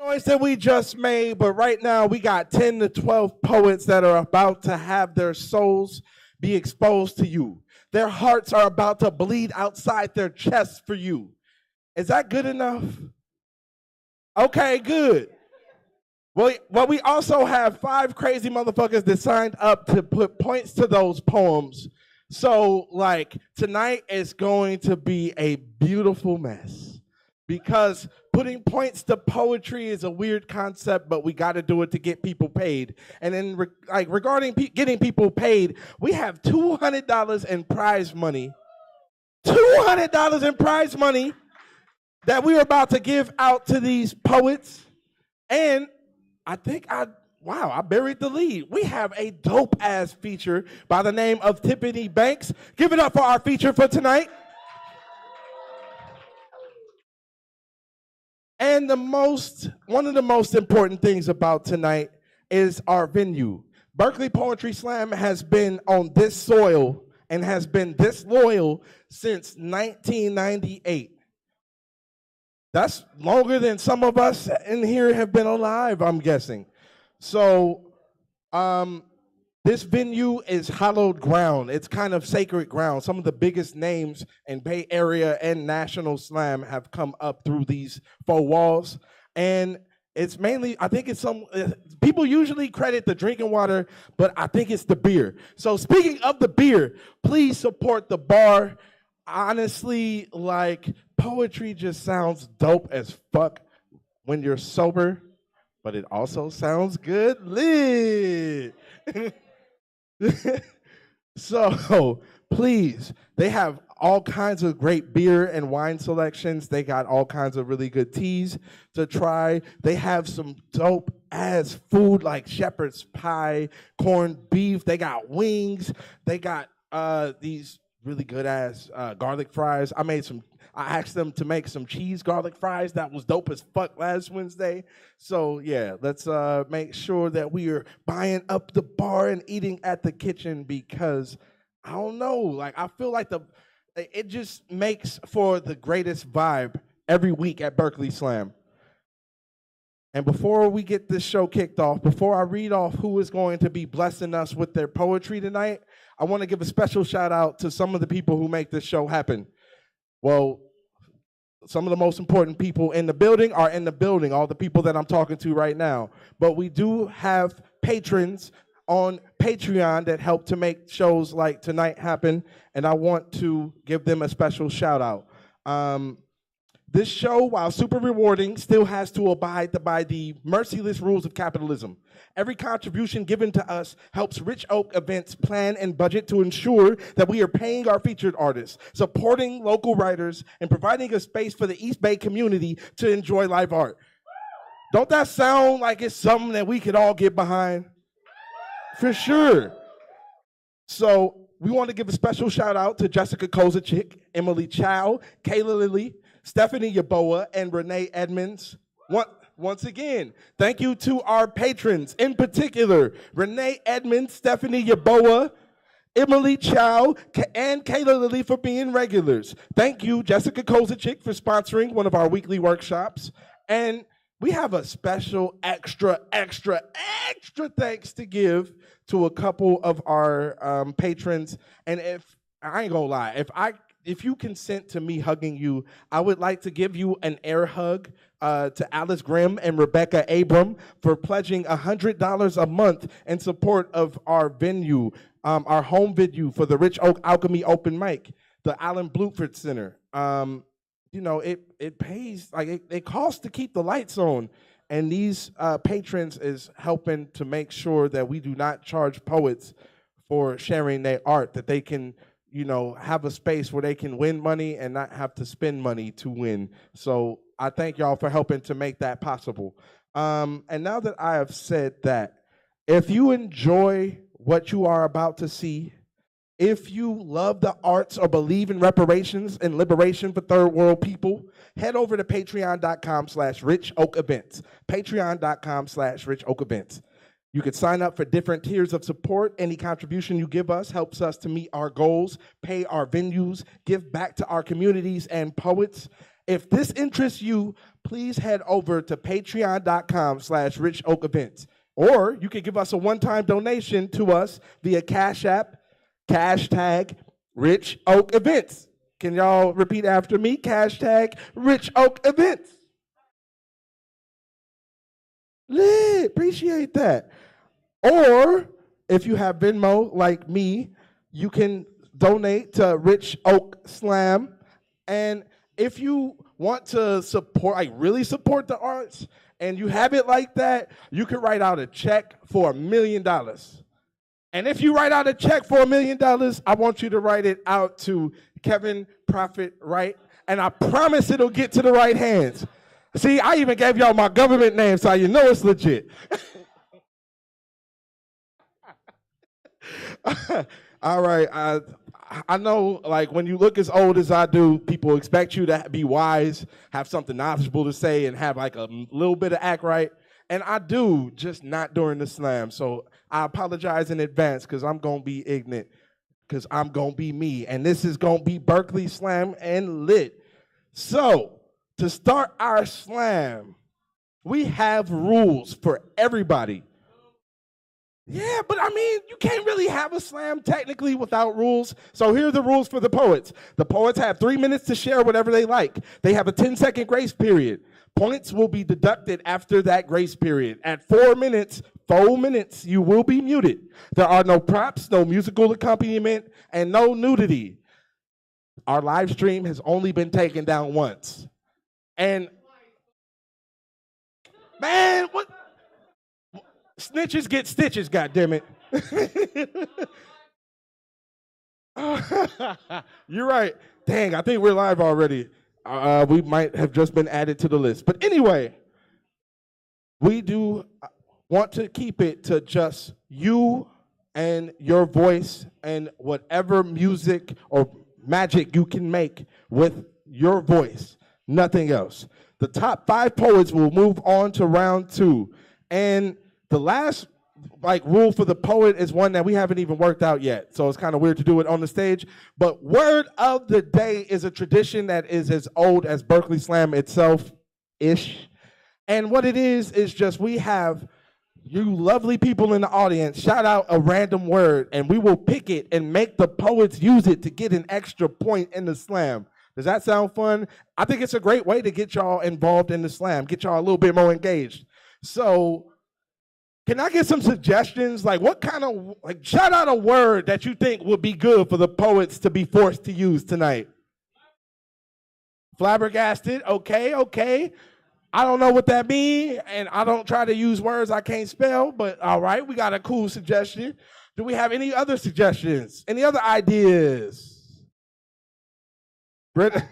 Noise that we just made, but right now we got 10 to 12 poets that are about to have their souls be exposed to you. Their hearts are about to bleed outside their chests for you. Is that good enough? Okay, good. Well, we also have 5 crazy motherfuckers that signed up to put points to those poems. So, like, tonight is going to be a beautiful mess because putting points to poetry is a weird concept, but we got to do it to get people paid. And then, regarding getting people paid, we have $200 in prize money. $200 in prize money that we're about to give out to these poets. And I buried the lead. We have a dope-ass feature by the name of Tiffany Banks. Give it up for our feature for tonight. And one of the most important things about tonight is our venue. Berkeley Poetry Slam has been on this soil and has been this loyal since 1998. That's longer than some of us in here have been alive, I'm guessing. So this venue is hallowed ground. It's kind of sacred ground. Some of the biggest names in Bay Area and National Slam have come up through these 4 walls. And it's mainly, I think it's people usually credit the drinking water, but I think it's the beer. So speaking of the beer, please support the bar. Honestly, like, poetry just sounds dope as fuck when you're sober, but it also sounds good lit. So please, they have all kinds of great beer and wine selections. They got all kinds of really good teas to try. They have some dope ass food like shepherd's pie, corned beef. They got wings. They got these really good ass garlic fries. I asked them to make some cheese garlic fries. That was dope as fuck last Wednesday. So yeah, let's make sure that we are buying up the bar and eating at the kitchen because I don't know, like I feel like it just makes for the greatest vibe every week at Berkeley Slam. And before we get this show kicked off, before I read off who is going to be blessing us with their poetry tonight, I want to give a special shout out to some of the people who make this show happen. Well, some of the most important people in the building are in the building, all the people that I'm talking to right now. But we do have patrons on Patreon that help to make shows like tonight happen, and I want to give them a special shout out. This show, while super rewarding, still has to abide by the merciless rules of capitalism. Every contribution given to us helps Rich Oak Events plan and budget to ensure that we are paying our featured artists, supporting local writers, and providing a space for the East Bay community to enjoy live art. Don't that sound like it's something that we could all get behind? For sure. So we want to give a special shout out to Jessica Kozachick, Emily Chow, Kayla Lilly, Stephanie Yaboa, and Renee Edmonds. Once again, thank you to our patrons, in particular, Renee Edmonds, Stephanie Yaboa, Emily Chow, and Kayla Lilly for being regulars. Thank you, Jessica Kozachick, for sponsoring one of our weekly workshops. And we have a special extra thanks to give to a couple of our patrons. And if I ain't gonna lie, if you consent to me hugging you, I would like to give you an air hug to Alice Grimm and Rebecca Abram for pledging $100 a month in support of our venue, our home venue for the Rich Oak Alchemy Open Mic, the Allen Bluford Center. You know, it pays, like it costs to keep the lights on. And these patrons is helping to make sure that we do not charge poets for sharing their art, that they can, you know, have a space where they can win money and not have to spend money to win. So I thank y'all for helping to make that possible. And now that I have said that, if you enjoy what you are about to see, if you love the arts or believe in reparations and liberation for third world people, head over to patreon.com/richoakevents. Patreon.com/richoakevents. You can sign up for different tiers of support. Any contribution you give us helps us to meet our goals, pay our venues, give back to our communities and poets. If this interests you, please head over to patreon.com/richoakevents. Or you can give us a one-time donation to us via Cash App, hashtag Rich Oak Events. Can y'all repeat after me? Hashtag Rich Oak Events. Lit, appreciate that. Or if you have Venmo like me, you can donate to Rich Oak Slam. And if you want to support, like really support the arts, and you have it like that, you can write out a check for $1 million. And if you write out a check for $1 million, I want you to write it out to Kevin Prophet Wright, and I promise it'll get to the right hands. See, I even gave y'all my government name, so you know it's legit. All right, I know, like, when you look as old as I do, people expect you to be wise, have something knowledgeable to say, and have like a little bit of act right. And I do, just not during the slam. So I apologize in advance because I'm going to be ignorant, because I'm going to be me. And this is going to be Berkeley Slam and Lit. So to start our slam, we have rules for everybody. Yeah, but I mean, you can't really have a slam technically without rules. So here are the rules for the poets. The poets have 3 minutes to share whatever they like. They have a 10-second grace period. Points will be deducted after that grace period. At 4 minutes, you will be muted. There are no props, no musical accompaniment, and no nudity. Our live stream has only been taken down once. And, man, what? Snitches get stitches, goddammit. You're right. Dang, I think we're live already. We might have just been added to the list. But anyway, we do want to keep it to just you and your voice and whatever music or magic you can make with your voice. Nothing else. The top 5 poets will move on to round 2. And the last rule for the poet is one that we haven't even worked out yet. So it's kind of weird to do it on the stage. But word of the day is a tradition that is as old as Berkeley Slam itself-ish. And what it is just we have you lovely people in the audience shout out a random word, and we will pick it and make the poets use it to get an extra point in the slam. Does that sound fun? I think it's a great way to get y'all involved in the slam, get y'all a little bit more engaged. So can I get some suggestions? Like, what kind of, shout out a word that you think would be good for the poets to be forced to use tonight. Flabbergasted, okay. I don't know what that means, and I don't try to use words I can't spell, but all right, we got a cool suggestion. Do we have any other suggestions? Any other ideas? Britt?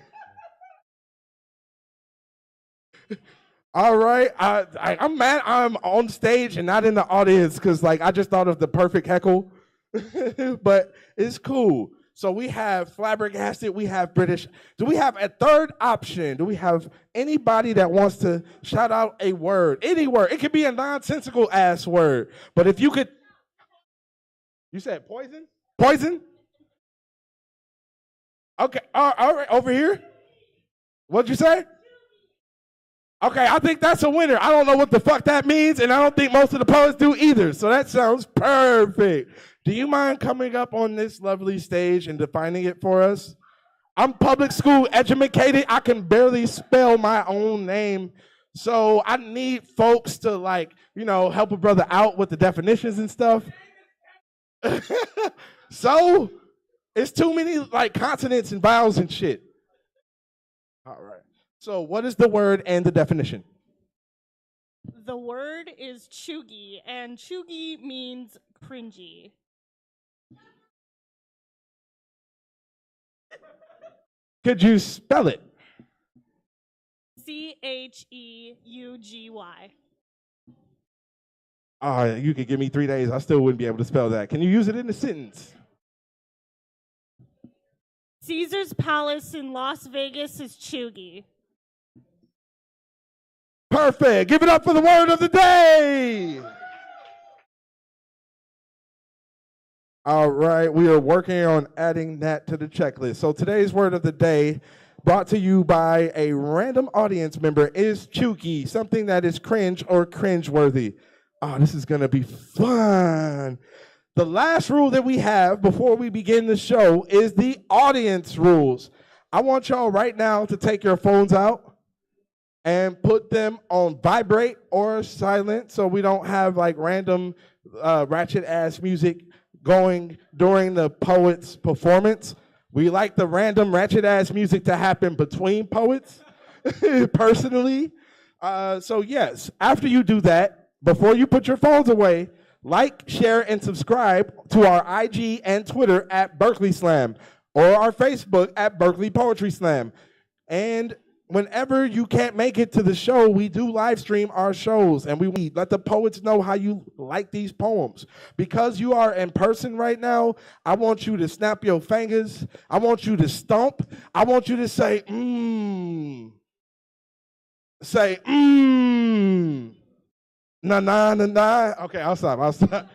All right, I'm mad I'm on stage and not in the audience because I just thought of the perfect heckle, but it's cool. So we have flabbergasted, we have British. Do we have a third option? Do we have anybody that wants to shout out a word? Any word. It could be a nonsensical ass word, but if you could. You said poison? Poison? Okay, all right, over here. What'd you say? Okay, I think that's a winner. I don't know what the fuck that means, and I don't think most of the poets do either, so that sounds perfect. Do you mind coming up on this lovely stage and defining it for us? I'm public school educated. I can barely spell my own name, so I need folks to, help a brother out with the definitions and stuff. So, it's too many, consonants and vowels and shit. All right. So what is the word and the definition? The word is chuggy, and chuggy means cringy. Could you spell it? Cheugy. You could give me 3 days. I still wouldn't be able to spell that. Can you use it in a sentence? Caesar's Palace in Las Vegas is chuggy. Perfect. Give it up for the word of the day. All right, we are working on adding that to the checklist. So today's word of the day, brought to you by a random audience member. Is Chuki something that is cringe or cringeworthy? Oh, this is going to be fun. The last rule that we have before we begin the show is the audience rules. I want y'all right now to take your phones out and put them on vibrate or silent so we don't have like random ratchet ass music going during the poet's performance. We like the random ratchet ass music to happen between poets, personally. So yes, after you do that, before you put your phones away, like, share, and subscribe to our IG and Twitter at Berkeley Slam or our Facebook at Berkeley Poetry Slam. And whenever you can't make it to the show, we do live stream our shows, and we let the poets know how you like these poems. Because you are in person right now, I want you to snap your fingers. I want you to stomp. I want you to say, Say, na. Okay, I'll stop.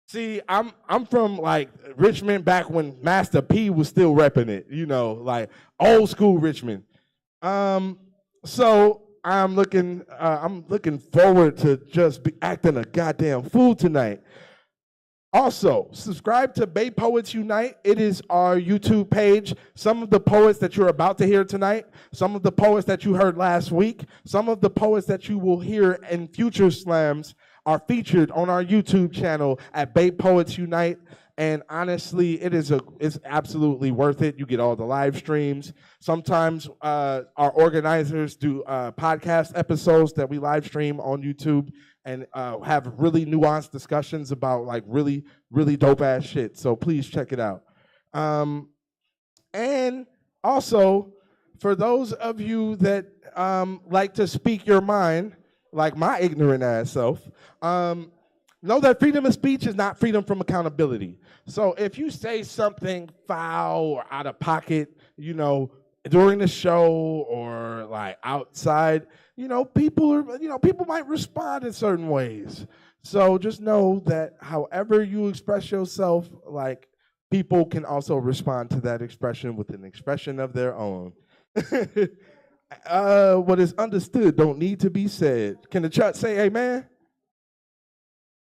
See, I'm from like Richmond back when Master P was still repping it, you know, like old school Richmond. So I'm looking forward to just be acting a goddamn fool tonight. Also, subscribe to Bay Poets Unite. It is our YouTube page. Some of the poets that you're about to hear tonight, some of the poets that you heard last week, some of the poets that you will hear in future slams are featured on our YouTube channel at Bay Poets Unite. And honestly, it's absolutely worth it. You get all the live streams. Sometimes our organizers do podcast episodes that we live stream on YouTube and have really nuanced discussions about like really, really dope ass shit. So please check it out. And also, for those of you that like to speak your mind, like my ignorant ass self, know that freedom of speech is not freedom from accountability. So if you say something foul or out of pocket, you know, during the show or like outside, people might respond in certain ways. So just know that however you express yourself, like people can also respond to that expression with an expression of their own. What is understood don't need to be said. Can the church say amen?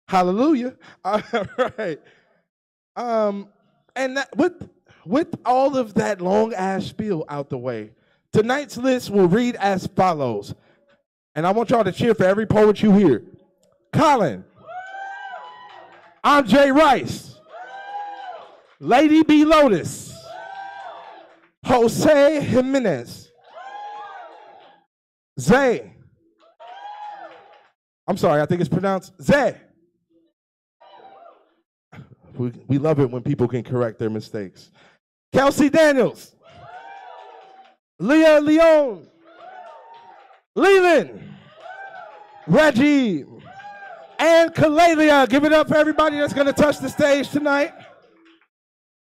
Hallelujah. All right. And that, with all of that long ass spiel out the way, tonight's list will read as follows. And I want y'all to cheer for every poet you hear. Colin. Andre Rice. Lady B. Lotus. Jose Jimenez. Zay. I'm sorry, I think it's pronounced Zay. We love it when people can correct their mistakes. Kelsey Daniels. Leah Leon. Leland. Reggie. And Kalalia. Give it up for everybody that's going to touch the stage tonight.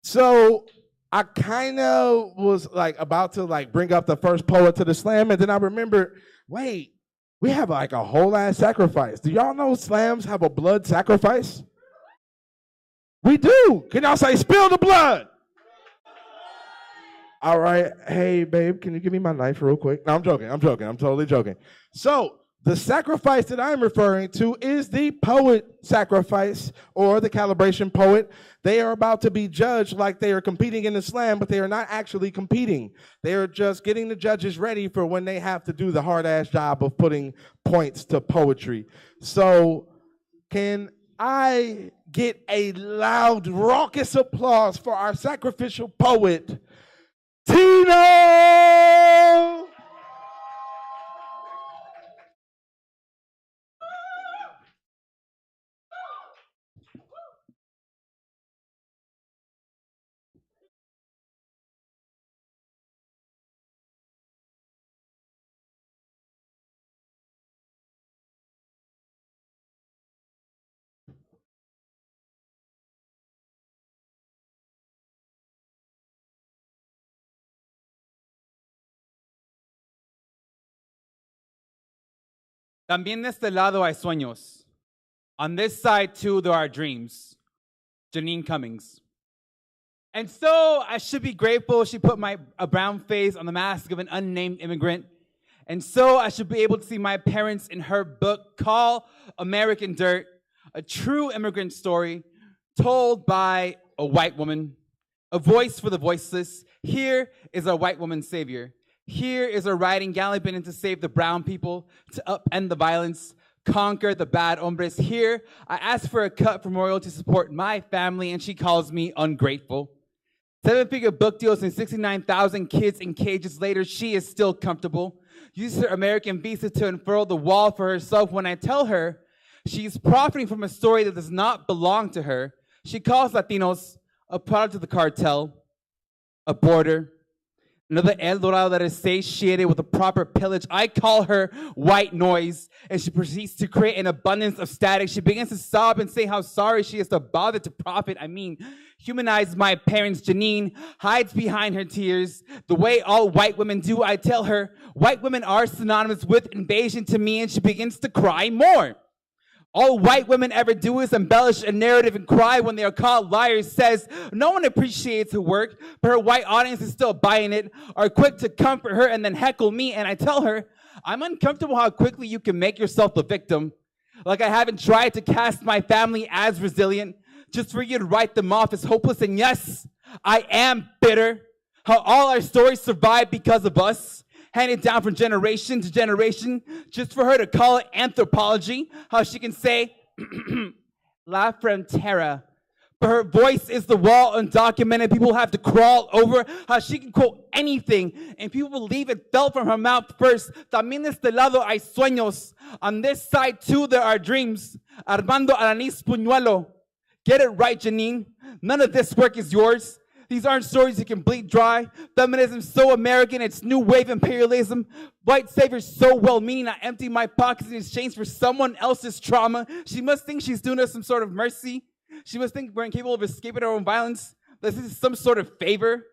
So I kind of was like about to like bring up the first poet to the slam, and then I remembered, wait, we have like a whole ass sacrifice. Do y'all know slams have a blood sacrifice? We do. Can y'all say, spill the blood? All right. Hey, babe, can you give me my knife real quick? No, I'm joking. I'm totally joking. So the sacrifice that I'm referring to is the poet sacrifice or the calibration poet. They are about to be judged like they are competing in the slam, but they are not actually competing. They are just getting the judges ready for when they have to do the hard-ass job of putting points to poetry. So can I get a loud, raucous applause for our sacrificial poet, Tino! También de este lado hay sueños. On this side, too, there are dreams. Janine Cummings. And so I should be grateful she put a brown face on the mask of an unnamed immigrant. And so I should be able to see my parents in her book, Call American Dirt, a true immigrant story told by a white woman, a voice for the voiceless. Here is our white woman savior. Here is her riding galloping in to save the brown people, to upend the violence, conquer the bad hombres. Here, I ask for a cut from royalty to support my family, and she calls me ungrateful. 7-figure book deals and 69,000 kids in cages later, she is still comfortable. Uses her American visa to unfurl the wall for herself. When I tell her she's profiting from a story that does not belong to her, she calls Latinos a product of the cartel, a border, another El Dorado that is satiated with a proper pillage. I call her white noise, and she proceeds to create an abundance of static. She begins to sob and say how sorry she is to bother to profit. Humanize my parents. Janine hides behind her tears the way all white women do. I tell her white women are synonymous with invasion to me, and she begins to cry more. All white women ever do is embellish a narrative and cry when they are called liars. Says no one appreciates her work, but her white audience is still buying it, are quick to comfort her and then heckle me. And I tell her, I'm uncomfortable how quickly you can make yourself the victim. Like I haven't tried to cast my family as resilient, just for you to write them off as hopeless. And yes, I am bitter. How all our stories survive because of us, handed down from generation to generation, just for her to call it anthropology. How she can say, La Frontera. But her voice is the wall undocumented. People have to crawl over. How she can quote anything, and people believe it fell from her mouth first. También de este lado hay sueños. On this side, too, there are dreams. Armando Alanis Puñuelo. Get it right, Janine. None of this work is yours. These aren't stories you can bleed dry. Feminism's so American, it's new wave imperialism. White saviors so well-meaning, I empty my pockets in exchange for someone else's trauma. She must think she's doing us some sort of mercy. She must think we're incapable of escaping our own violence. This is some sort of favor.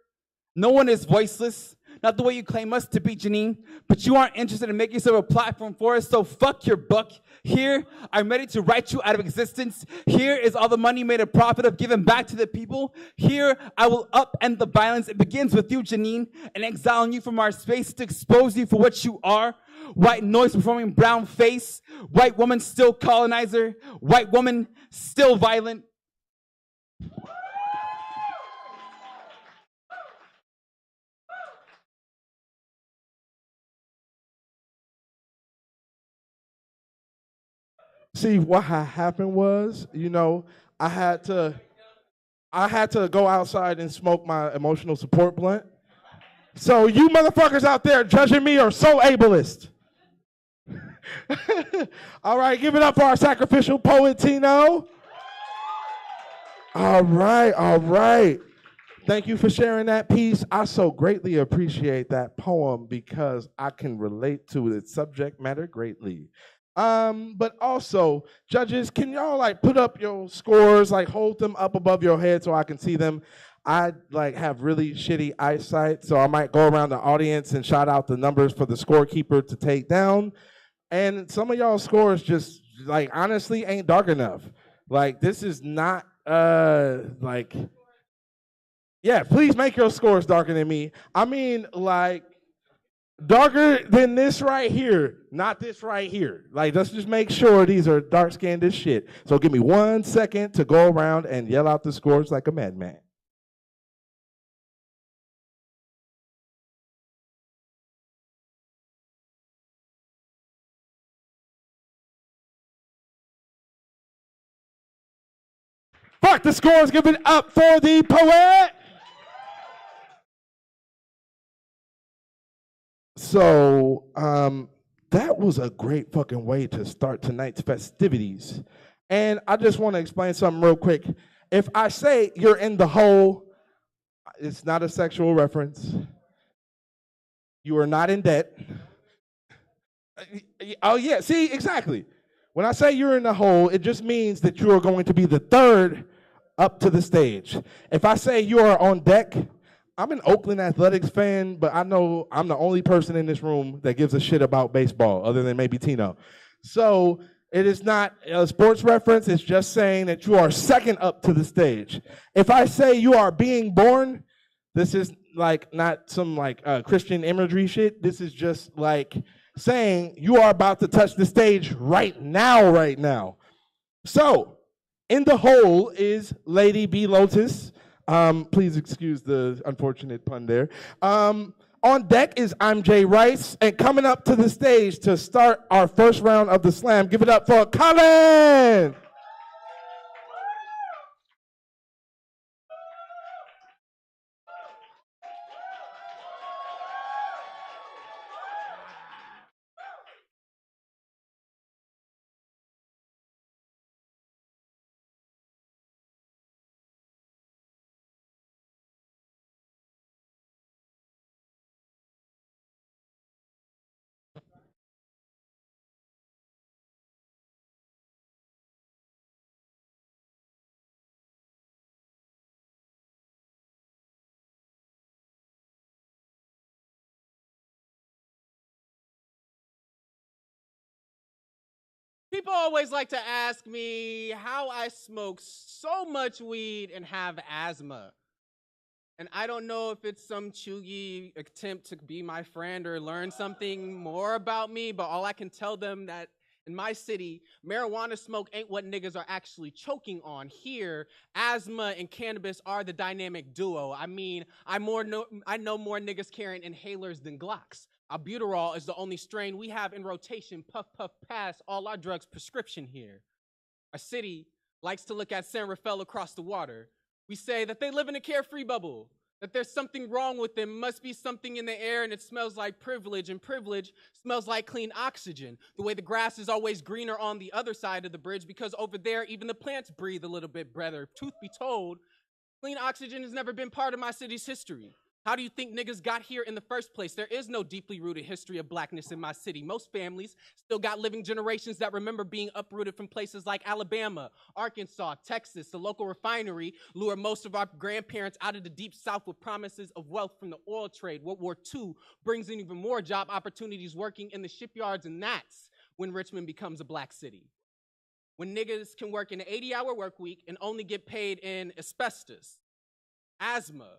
No one is voiceless. Not the way you claim us to be, Janine, but you aren't interested in making yourself a platform for us, so fuck your book. Here, I'm ready to write you out of existence. Here is all the money you made a profit of given back to the people. Here, I will upend the violence. It begins with you, Janine, and exiling you from our space to expose you for what you are. White noise performing brown face. White woman still colonizer. White woman still violent. See, what happened was, I had to go outside and smoke my emotional support blunt. So you motherfuckers out there judging me are so ableist. All right, give it up for our sacrificial poet, Tino. All right. Thank you for sharing that piece. I so greatly appreciate that poem because I can relate to its subject matter greatly. But also, judges, can y'all put up your scores, hold them up above your head so I can see them? I have really shitty eyesight, so I might go around the audience and shout out the numbers for the scorekeeper to take down. And some of y'all scores just honestly ain't dark enough. This is not yeah, please make your scores darker than me. Darker than this right here, not this right here. Let's just make sure these are dark-skinned as shit. So give me 1 second to go around and yell out the scores like a madman. Fuck the scores, give it up for the poet. So that was a great fucking way to start tonight's festivities. And I just want to explain something real quick. If I say you're in the hole, it's not a sexual reference. You are not in debt. Oh yeah, see, exactly. When I say you're in the hole, it just means that you are going to be the third up to the stage. If I say you are on deck, I'm an Oakland Athletics fan, but I know I'm the only person in this room that gives a shit about baseball, other than maybe Tino. So It is not a sports reference. It's just saying that you are second up to the stage. If I say you are being born, this is like not some like Christian imagery shit. This is just like saying you are about to touch the stage right now, right now. So, in the hole is Lady B. Lotus. Please excuse the unfortunate pun there. On deck is I'm Jay Rice, and coming up to the stage to start our first round of the slam, give it up for Colin! People always like to ask me how I smoke so much weed and have asthma. And I don't know if it's some chuggy attempt to be my friend or learn something more about me, but all I can tell them that in my city, marijuana smoke ain't what niggas are actually choking on. Here, asthma and cannabis are the dynamic duo. I mean, I know more niggas carrying inhalers than Glocks. Albuterol is the only strain we have in rotation. Puff, puff, pass, all our drugs prescription here. Our city likes to look at San Rafael across the water. We say that they live in a carefree bubble, that there's something wrong with them, must be something in the air, and it smells like privilege, and privilege smells like clean oxygen. The way the grass is always greener on the other side of the bridge, because over there, even the plants breathe a little bit better. Truth be told, clean oxygen has never been part of my city's history. How do you think niggas got here in the first place? There is no deeply rooted history of blackness in my city. Most families still got living generations that remember being uprooted from places like Alabama, Arkansas, Texas. The local refinery lured most of our grandparents out of the deep south with promises of wealth from the oil trade. World War II brings in even more job opportunities working in the shipyards, and that's when Richmond becomes a black city. When niggas can work an 80-hour work week and only get paid in asbestos, asthma,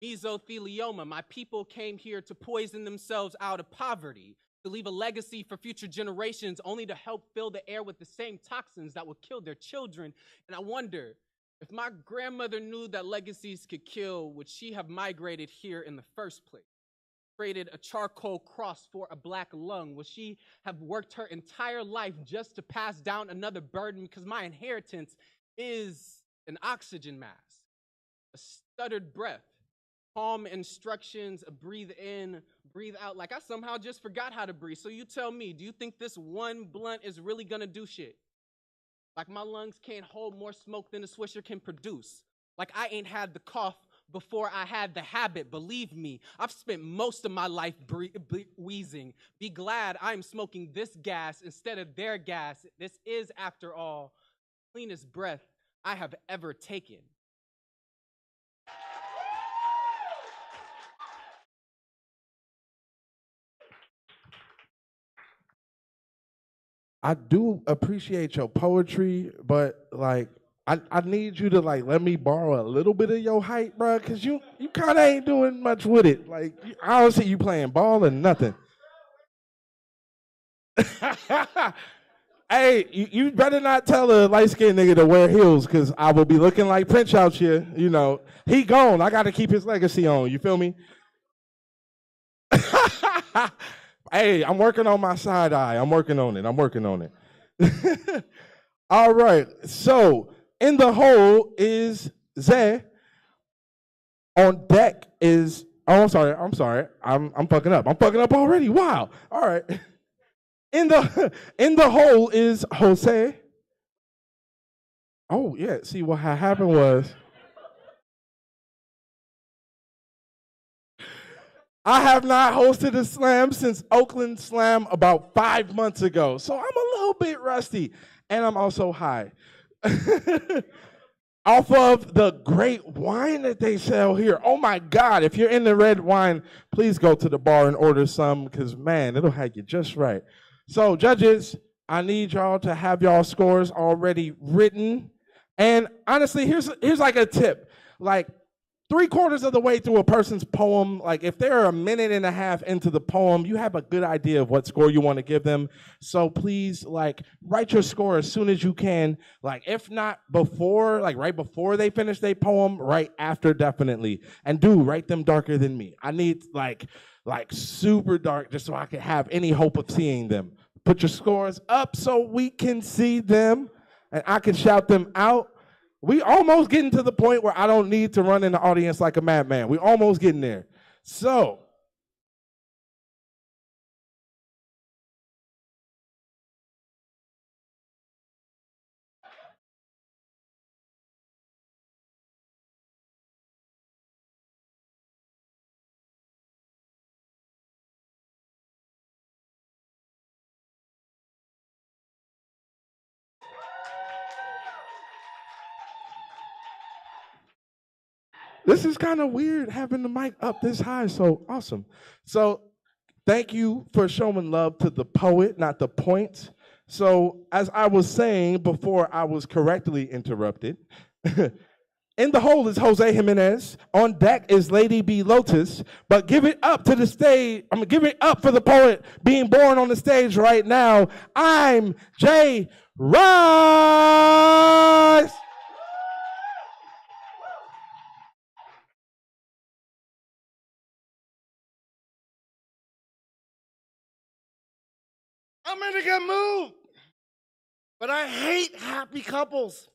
mesothelioma. My people came here to poison themselves out of poverty, to leave a legacy for future generations, only to help fill the air with the same toxins that would kill their children. And I wonder, if my grandmother knew that legacies could kill, would she have migrated here in the first place? Traded a charcoal cross for a black lung? Would she have worked her entire life just to pass down another burden? Because my inheritance is an oxygen mask, a stuttered breath, calm instructions, a breathe in, breathe out. Like I somehow just forgot how to breathe. So you tell me, do you think this one blunt is really gonna do shit? Like my lungs can't hold more smoke than a Swisher can produce. Like I ain't had the cough before I had the habit. Believe me, I've spent most of my life wheezing. Be glad I'm smoking this gas instead of their gas. This is, after all, the cleanest breath I have ever taken. I do appreciate your poetry, but like I need you to like let me borrow a little bit of your height, bro, because you kind of ain't doing much with it. Like I don't see you playing ball and nothing. Hey, you better not tell a light-skinned nigga to wear heels, because I will be looking like Prince out here. You know, he gone. I got to keep his legacy on. You feel me? Hey, I'm working on my side eye. I'm working on it. All right. So in the hole is Zay. On deck is, oh, I'm sorry. I'm fucking up. I'm fucking up already. Wow. All right. In the hole is Jose. Oh yeah. See what happened was, I have not hosted a slam since Oakland Slam about 5 months ago. So I'm a little bit rusty, and I'm also high. Off of the great wine that they sell here. Oh my God, if you're into red wine, please go to the bar and order some, because man, it'll have you just right. So judges, I need y'all to have y'all scores already written. And honestly, here's like a tip. Like 3/4 of the way through a person's poem, like if they're a minute and a half into the poem, you have a good idea of what score you want to give them. So please, like, write your score as soon as you can. Like, if not before, like right before they finish their poem, right after, definitely. And do write them darker than me. I need like super dark just so I can have any hope of seeing them. Put your scores up so we can see them and I can shout them out. We almost getting to the point where I don't need to run in the audience like a madman. We almost getting there. So, this is kind of weird having the mic up this high, so awesome. So thank you for showing love to the poet, not the point. So as I was saying before I was correctly interrupted, in the hole is Jose Jimenez. On deck is Lady B. Lotus. But give it up to the stage. I'm going to give it up for the poet being born on the stage right now. I'm Jay Rice. I'm in a good mood. But I hate happy couples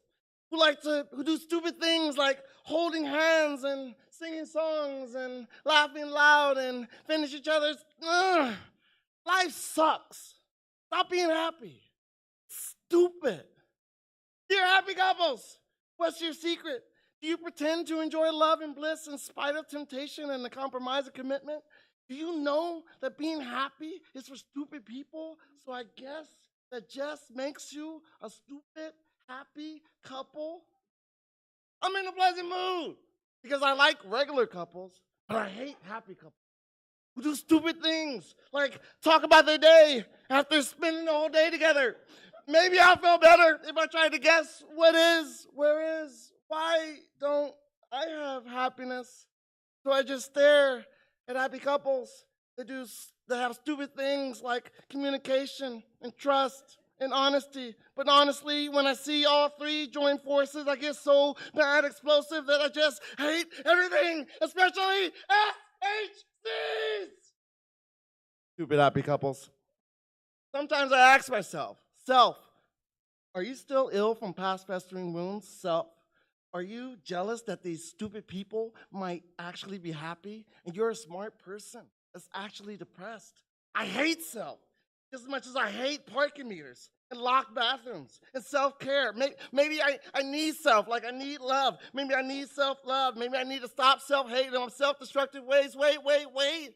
who do stupid things like holding hands and singing songs and laughing loud and finish each other's. Life sucks. Stop being happy. Stupid. Dear happy couples, what's your secret? Do you pretend to enjoy love and bliss in spite of temptation and the compromise of commitment? Do you know that being happy is for stupid people? So I guess that just makes you a stupid, happy couple? I'm in a pleasant mood because I like regular couples, but I hate happy couples who do stupid things like talk about their day after spending the whole day together. Maybe I'll feel better if I try to guess what is, where is, why don't I have happiness? So I just stare at happy couples that have stupid things like communication and trust and honesty. But honestly, when I see all three join forces, I get so bad explosive that I just hate everything, especially SHCs. Stupid happy couples. Sometimes I ask myself, self, are you still ill from past festering wounds? Self, are you jealous that these stupid people might actually be happy and you're a smart person that's actually depressed? I hate self just as much as I hate parking meters and locked bathrooms and self-care. Maybe I need self, like I need love. Maybe I need self-love. Maybe I need to stop self-hate in self-destructive ways. Wait.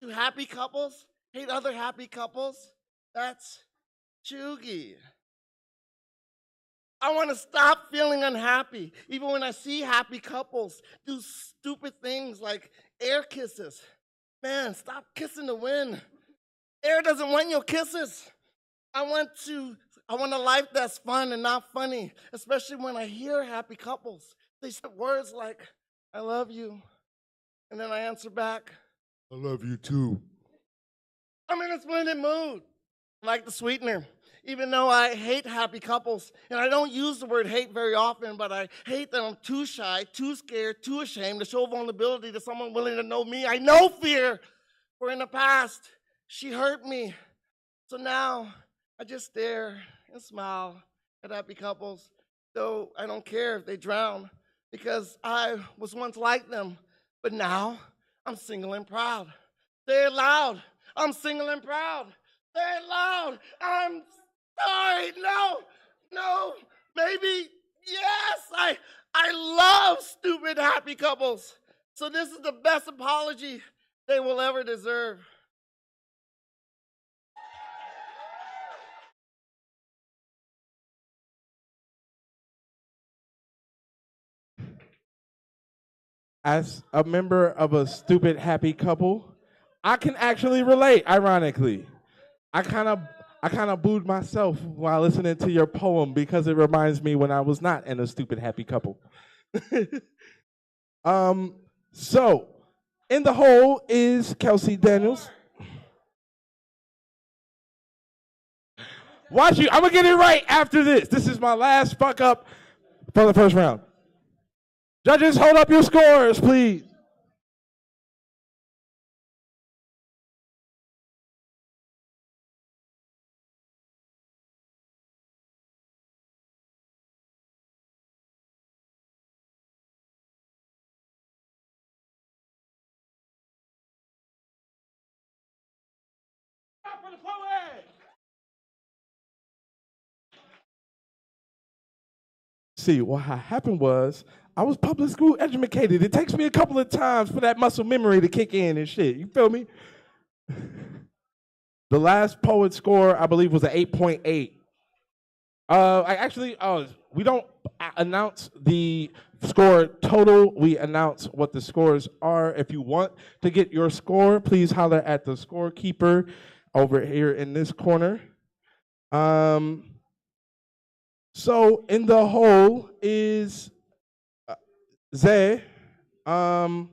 Do happy couples hate other happy couples? That's chuggy. I want to stop feeling unhappy, even when I see happy couples do stupid things like air kisses. Man, stop kissing the wind. Air doesn't want your kisses. I want a life that's fun and not funny, especially when I hear happy couples. They say words like, I love you. And then I answer back, I love you too. I'm in a splendid mood, like the sweetener. Even though I hate happy couples, and I don't use the word hate very often, but I hate that I'm too shy, too scared, too ashamed to show vulnerability to someone willing to know me. I know fear, for in the past, she hurt me. So now, I just stare and smile at happy couples, though I don't care if they drown, because I was once like them, but now I'm single and proud. Say it loud, I'm single and proud. Say it loud, I'm sorry, no, maybe, yes, I love stupid happy couples. So this is the best apology they will ever deserve. As a member of a stupid happy couple, I can actually relate, ironically. I kind of booed myself while listening to your poem because it reminds me when I was not in a stupid happy couple. So, in the hole is Kelsey Daniels. Watch you. I'm going to get it right after this. This is my last fuck up for the first round. Judges, hold up your scores, please. For the poet. See, what happened was I was public school educated. It takes me a couple of times for that muscle memory to kick in and shit. You feel me? The last poet score, I believe, was an 8.8. We don't announce the score total. We announce what the scores are. If you want to get your score, please holler at the scorekeeper over here in this corner. So in the hole is Zay. On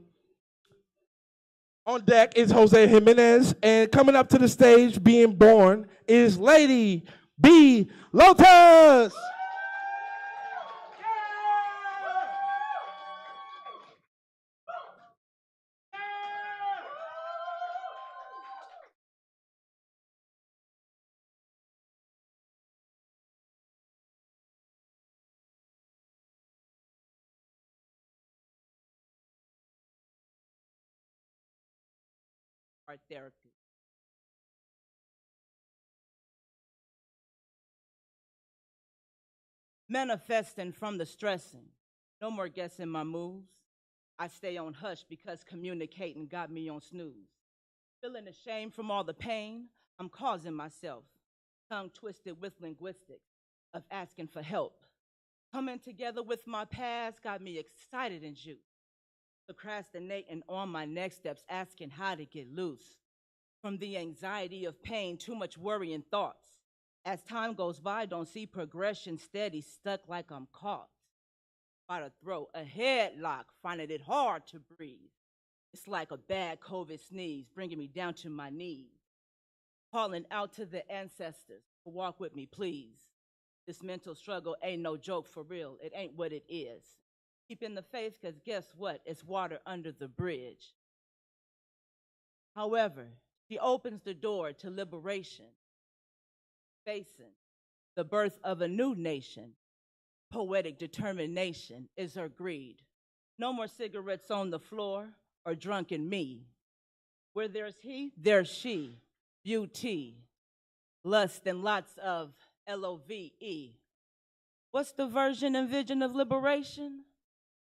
deck is Jose Jimenez, and coming up to the stage, being born, is Lady B. Lotus. Art therapy. Manifesting from the stressing. No more guessing my moves. I stay on hush because communicating got me on snooze. Feeling ashamed from all the pain I'm causing myself. Tongue twisted with linguistics of asking for help. Coming together with my past got me excited and juiced. Procrastinating on my next steps, asking how to get loose from the anxiety of pain, too much worry and thoughts. As time goes by, don't see progression steady, stuck like I'm caught by the throat, a headlock, finding it hard to breathe. It's like a bad COVID sneeze, bringing me down to my knees. Calling out to the ancestors to walk with me, please. This mental struggle ain't no joke for real. It ain't what it is. Keeping the faith, because guess what? It's water under the bridge. However, she opens the door to liberation, facing the birth of a new nation. Poetic determination is her greed. No more cigarettes on the floor or drunken me. Where there's he, there's she. Beauty, lust, and lots of LOVE. What's the version and vision of liberation?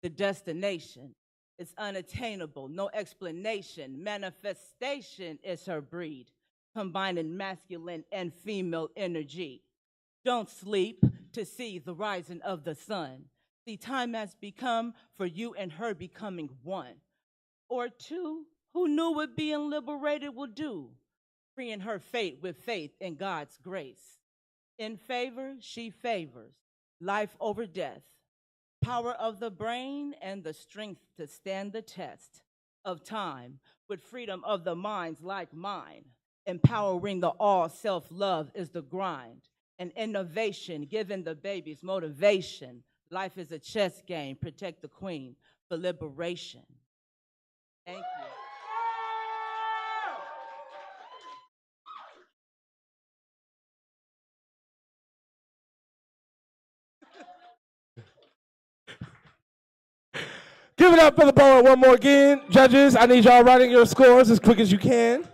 The destination is unattainable, no explanation. Manifestation is her breed, combining masculine and female energy. Don't sleep to see the rising of the sun. See, time has become for you and her becoming one. Or two, who knew what being liberated will do? Freeing her fate with faith in God's grace. In favor, she favors life over death. Power of the brain and the strength to stand the test of time with freedom of the minds like mine. Empowering the all, self-love is the grind. And innovation, giving the babies motivation. Life is a chess game, protect the queen for liberation. Thank you. Give it up for the poet one more again. Judges, I need y'all writing your scores as quick as you can.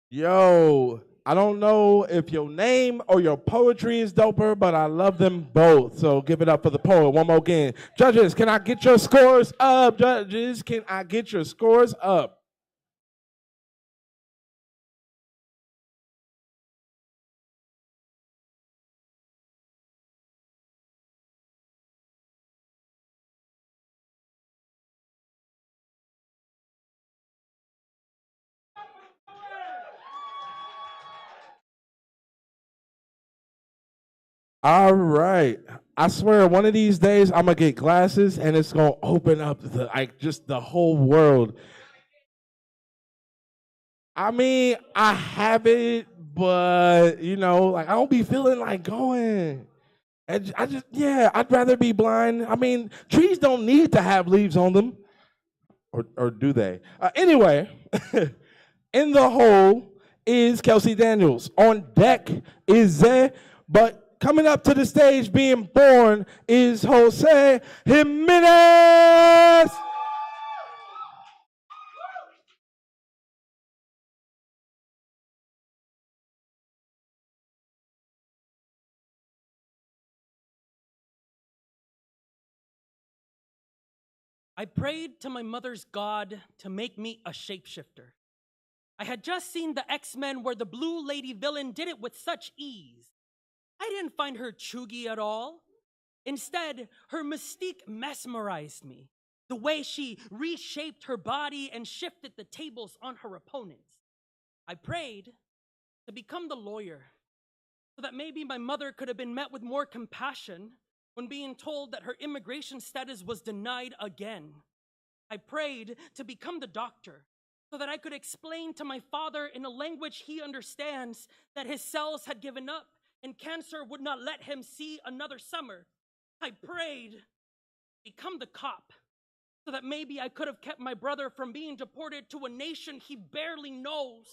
Yo, I don't know if your name or your poetry is doper, but I love them both. So give it up for the poet one more again. Judges, can I get your scores up? Judges, can I get your scores up? All right. I swear, one of these days I'm gonna get glasses, and it's gonna open up just the whole world. I mean, I have it, but I don't be feeling like going. And I'd rather be blind. I mean, trees don't need to have leaves on them, or do they? Anyway, in the hole is Kelsey Daniels. On deck is Zay, but coming up to the stage, being born, is Jose Jimenez. I prayed to my mother's God to make me a shapeshifter. I had just seen the X-Men where the blue lady villain did it with such ease. I didn't find her chuggy at all. Instead, her mystique mesmerized me. The way she reshaped her body and shifted the tables on her opponents. I prayed to become the lawyer so that maybe my mother could have been met with more compassion when being told that her immigration status was denied again. I prayed to become the doctor so that I could explain to my father in a language he understands that his cells had given up and cancer would not let him see another summer. I prayed to become the cop so that maybe I could have kept my brother from being deported to a nation he barely knows.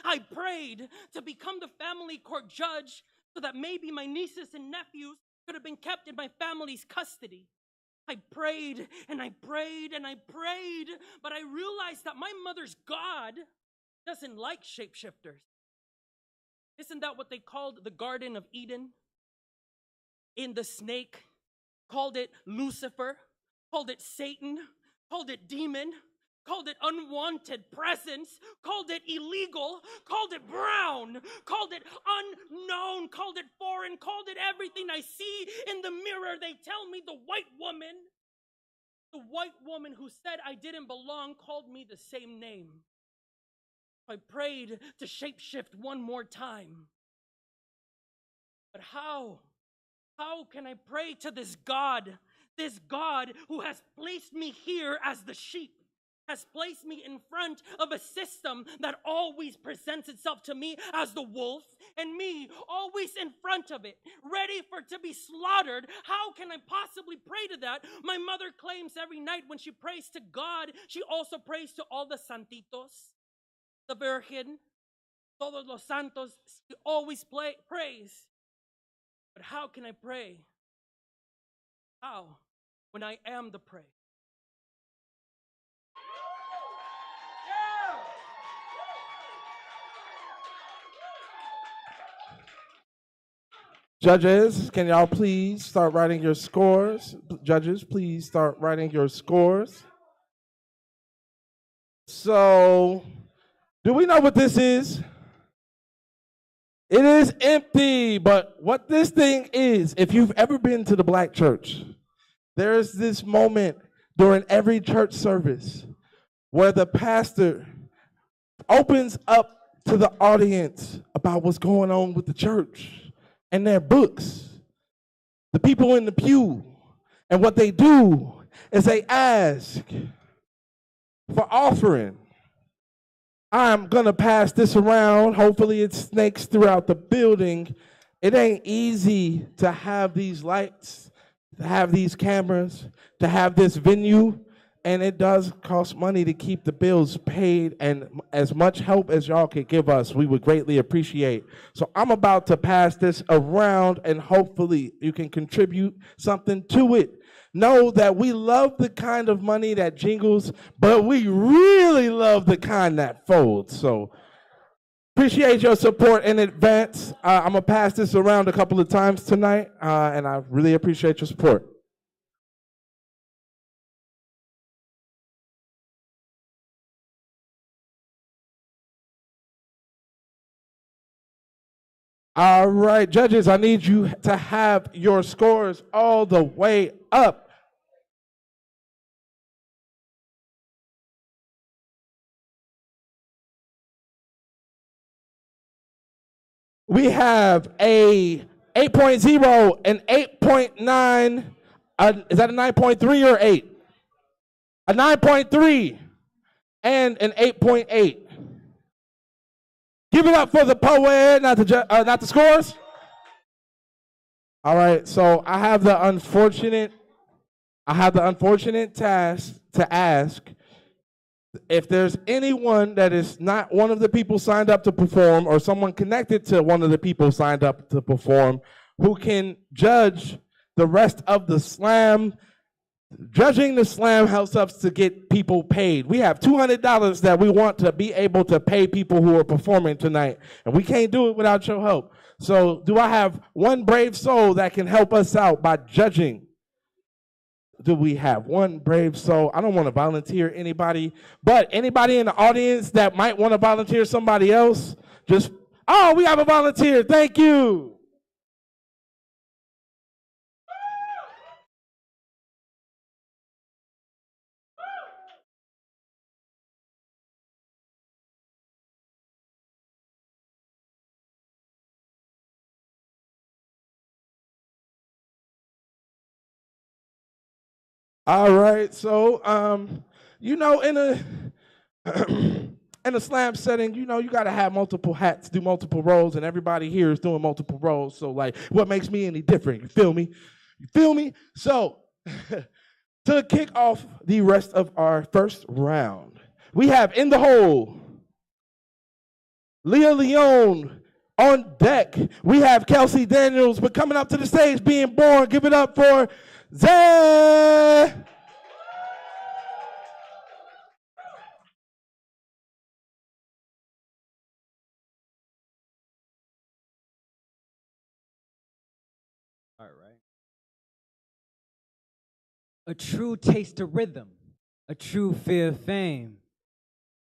I prayed to become the family court judge so that maybe my nieces and nephews could have been kept in my family's custody. I prayed and I prayed and I prayed, but I realized that my mother's God doesn't like shapeshifters. Isn't that what they called the Garden of Eden? In the snake, called it Lucifer, called it Satan, called it demon, called it unwanted presence, called it illegal, called it brown, called it unknown, called it foreign, called it everything I see in the mirror. They tell me the white woman who said I didn't belong called me the same name. I prayed to shapeshift one more time. But how? How can I pray to this God who has placed me here as the sheep? Has placed me in front of a system that always presents itself to me as the wolf, and me always in front of it, ready to be slaughtered. How can I possibly pray to that? My mother claims every night when she prays to God, she also prays to all the santitos, the Virgin, todos los santos. She always prays. But how can I pray? How? When I am the prey. Judges, can y'all please start writing your scores? Judges, please start writing your scores. So, do we know what this is? It is empty, but what this thing is, if you've ever been to the black church, there's this moment during every church service where the pastor opens up to the audience about what's going on with the church and their books, the people in the pew. And what they do is they ask for offering. I'm going to pass this around. Hopefully it snakes throughout the building. It ain't easy to have these lights, to have these cameras, to have this venue. And it does cost money to keep the bills paid, and as much help as y'all could give us, we would greatly appreciate. So I'm about to pass this around, and hopefully you can contribute something to it. Know that we love the kind of money that jingles, but we really love the kind that folds. So appreciate your support in advance. I'm gonna pass this around a couple of times tonight, and I really appreciate your support. All right, judges, I need you to have your scores all the way up. We have a 8.0, an 8.9, is that a 9.3 or 8? A 9.3, and an 8.8. Give it up for the poet, not the scores. All right, so I have the unfortunate task to ask if there's anyone that is not one of the people signed up to perform or someone connected to one of the people signed up to perform who can judge the rest of the slam. Judging the slam helps us to get people paid. We have $200 that we want to be able to pay people who are performing tonight, and we can't do it without your help. So do I have one brave soul that can help us out by judging? Do we have one brave soul? I don't want to volunteer anybody, but anybody in the audience that might want to volunteer somebody else, oh, we have a volunteer. Thank you. All right, so in a slam setting, you got to have multiple hats, do multiple roles, and everybody here is doing multiple roles. So, like, what makes me any different? You feel me? So, to kick off the rest of our first round, we have in the hole, Leah Leone. On deck, we have Kelsey Daniels, but coming up to the stage, being born. Give it up for Zay. All right. A true taste of rhythm, a true fear of fame.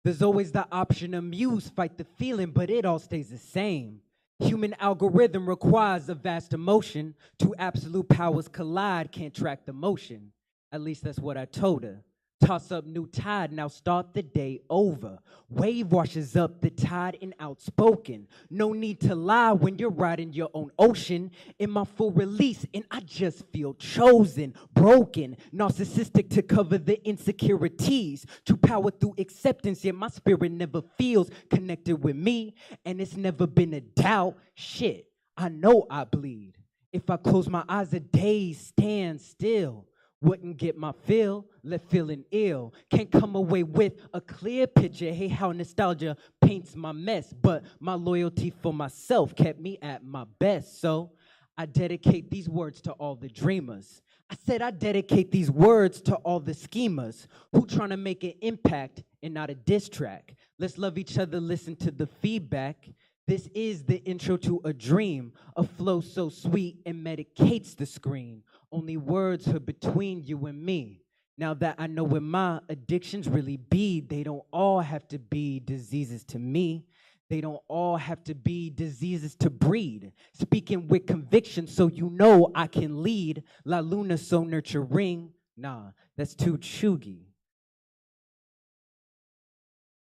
There's always the option of muse, fight the feeling, but it all stays the same. Human algorithm requires a vast emotion. Two absolute powers collide, can't track the motion. At least that's what I told her. Toss up new tide, now start the day over. Wave washes up the tide and outspoken. No need to lie when you're riding your own ocean. In my full release, and I just feel chosen, broken, narcissistic to cover the insecurities. To power through acceptance, yet my spirit never feels connected with me. And it's never been a doubt. Shit, I know I bleed. If I close my eyes a day, stand still. Wouldn't get my fill, left feeling ill. Can't come away with a clear picture. Hey, how nostalgia paints my mess. But my loyalty for myself kept me at my best. So I dedicate these words to all the dreamers. I said I dedicate these words to all the schemers who trying to make an impact and not a diss track. Let's love each other, listen to the feedback. This is the intro to a dream, a flow so sweet and medicates the screen. Only words are between you and me. Now that I know where my addictions really be, they don't all have to be diseases to me. They don't all have to be diseases to breed. Speaking with conviction so you know I can lead. La Luna so nurturing. Nah, that's too chuggy.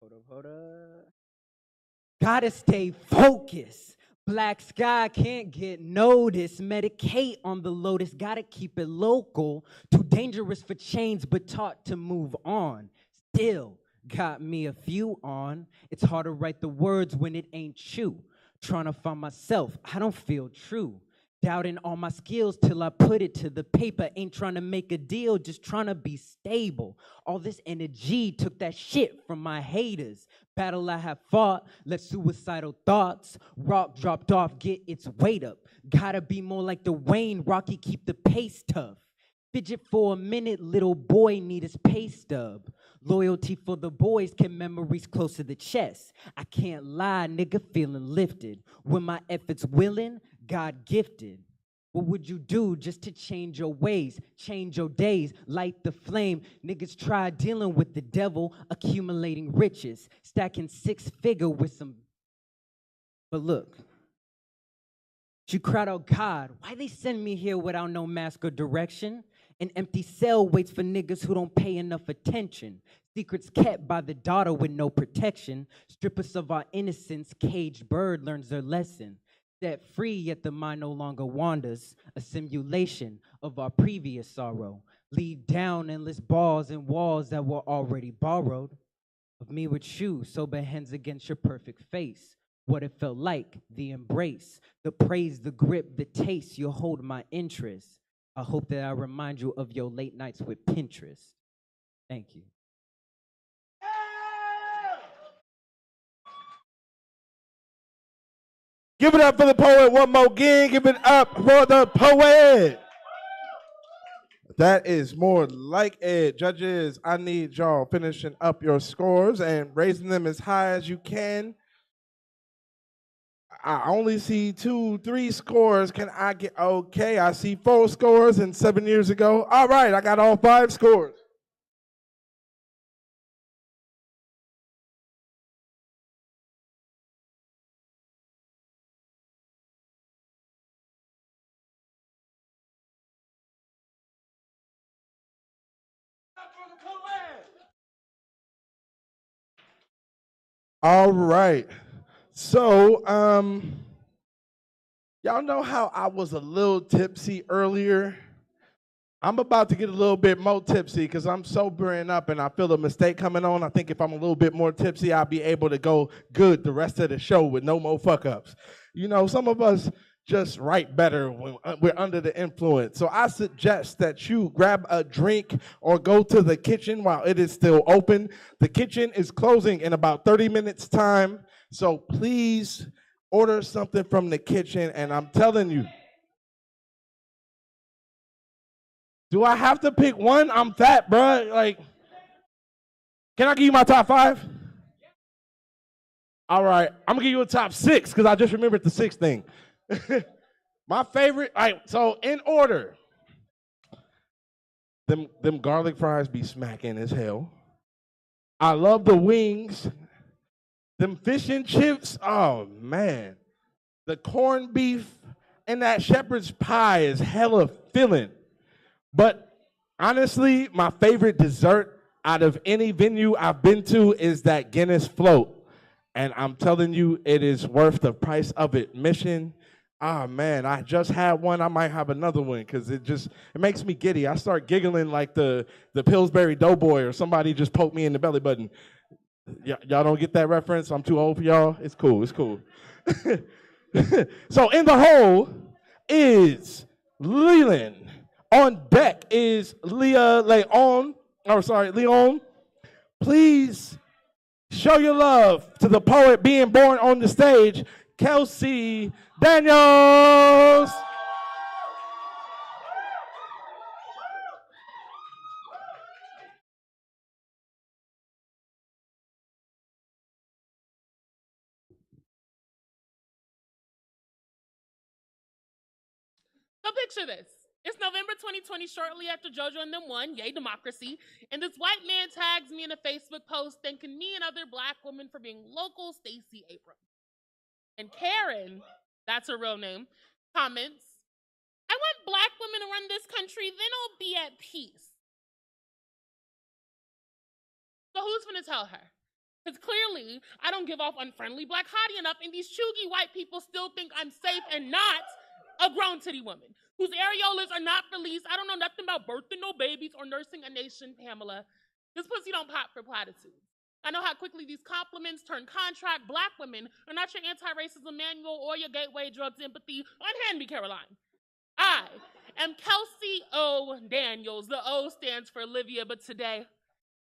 Hold up. Gotta stay focused. Black sky can't get noticed. Medicate on the lotus. Gotta keep it local. Too dangerous for chains, but taught to move on. Still got me a few on. It's hard to write the words when it ain't you. Trying to find myself, I don't feel true. Doubting all my skills till I put it to the paper. Ain't trying to make a deal, just trying to be stable. All this energy took that shit from my haters. Battle I have fought, let suicidal thoughts. Rock dropped off, get its weight up. Gotta be more like the Wayne, Rocky keep the pace tough. Fidget for a minute, little boy need his pay stub. Loyalty for the boys, kept memories close to the chest. I can't lie, nigga feeling lifted. When my efforts willing, God gifted. What would you do just to change your ways, change your days, light the flame? Niggas try dealing with the devil, accumulating riches, stacking 6-figure with some. But look, you cried out, God, why they send me here without no mask or direction? An empty cell waits for niggas who don't pay enough attention. Secrets kept by the daughter with no protection. Strip us of our innocence, caged bird learns their lesson. Set free, yet the mind no longer wanders, a simulation of our previous sorrow. Leave down endless bars and walls that were already borrowed. Of me with you, sober hands against your perfect face. What it felt like, the embrace, the praise, the grip, the taste, you hold my interest. I hope that I remind you of your late nights with Pinterest. Thank you. Give it up for the poet one more again. Give it up for the poet. That is more like it. Judges, I need y'all finishing up your scores and raising them as high as you can. I only see 2, 3 scores. Can I get, okay, I see 4 scores and 7 years ago. All right, I got all 5 scores. All right. So, y'all know how I was a little tipsy earlier? I'm about to get a little bit more tipsy because I'm sobering up and I feel a mistake coming on. I think if I'm a little bit more tipsy, I'll be able to go good the rest of the show with no more fuck-ups. You know, some of us just write better when we're under the influence. So I suggest that you grab a drink or go to the kitchen while it is still open. The kitchen is closing in about 30 minutes time. So please order something from the kitchen. And I'm telling you, do I have to pick one? I'm fat, bro. Like, can I give you my top 5? All right, I'm gonna give you a top 6 because I just remembered the 6th thing. My favorite, all right, so in order, them garlic fries be smacking as hell. I love the wings. Them fish and chips, oh man. The corned beef and that shepherd's pie is hella filling. But honestly, my favorite dessert out of any venue I've been to is that Guinness float. And I'm telling you, it is worth the price of admission. Ah, man, I just had one. I might have another one because it makes me giddy. I start giggling like the Pillsbury Doughboy or somebody just poked me in the belly button. Y'all don't get that reference? I'm too old for y'all? It's cool, it's cool. So in the hole is Leland. On deck is Leon. Please show your love to the poet being born on the stage, Kelsey Daniels. So picture this. It's November 2020, shortly after JoJo and them won, yay democracy, and this white man tags me in a Facebook post thanking me and other black women for being local Stacey Abrams. And Karen, that's her real name, comments, I want black women to run this country, then I'll be at peace. So who's gonna tell her? Because clearly, I don't give off unfriendly black hottie enough, and these chuggy white people still think I'm safe and not a grown titty woman whose areolas are not released. I don't know nothing about birthing no babies or nursing a nation, Pamela. This pussy don't pop for platitudes. I know how quickly these compliments turn contract. Black women are not your anti-racism manual or your gateway drug to empathy. Unhand me, Caroline. I am Kelsey O. Daniels. The O stands for Olivia, but today,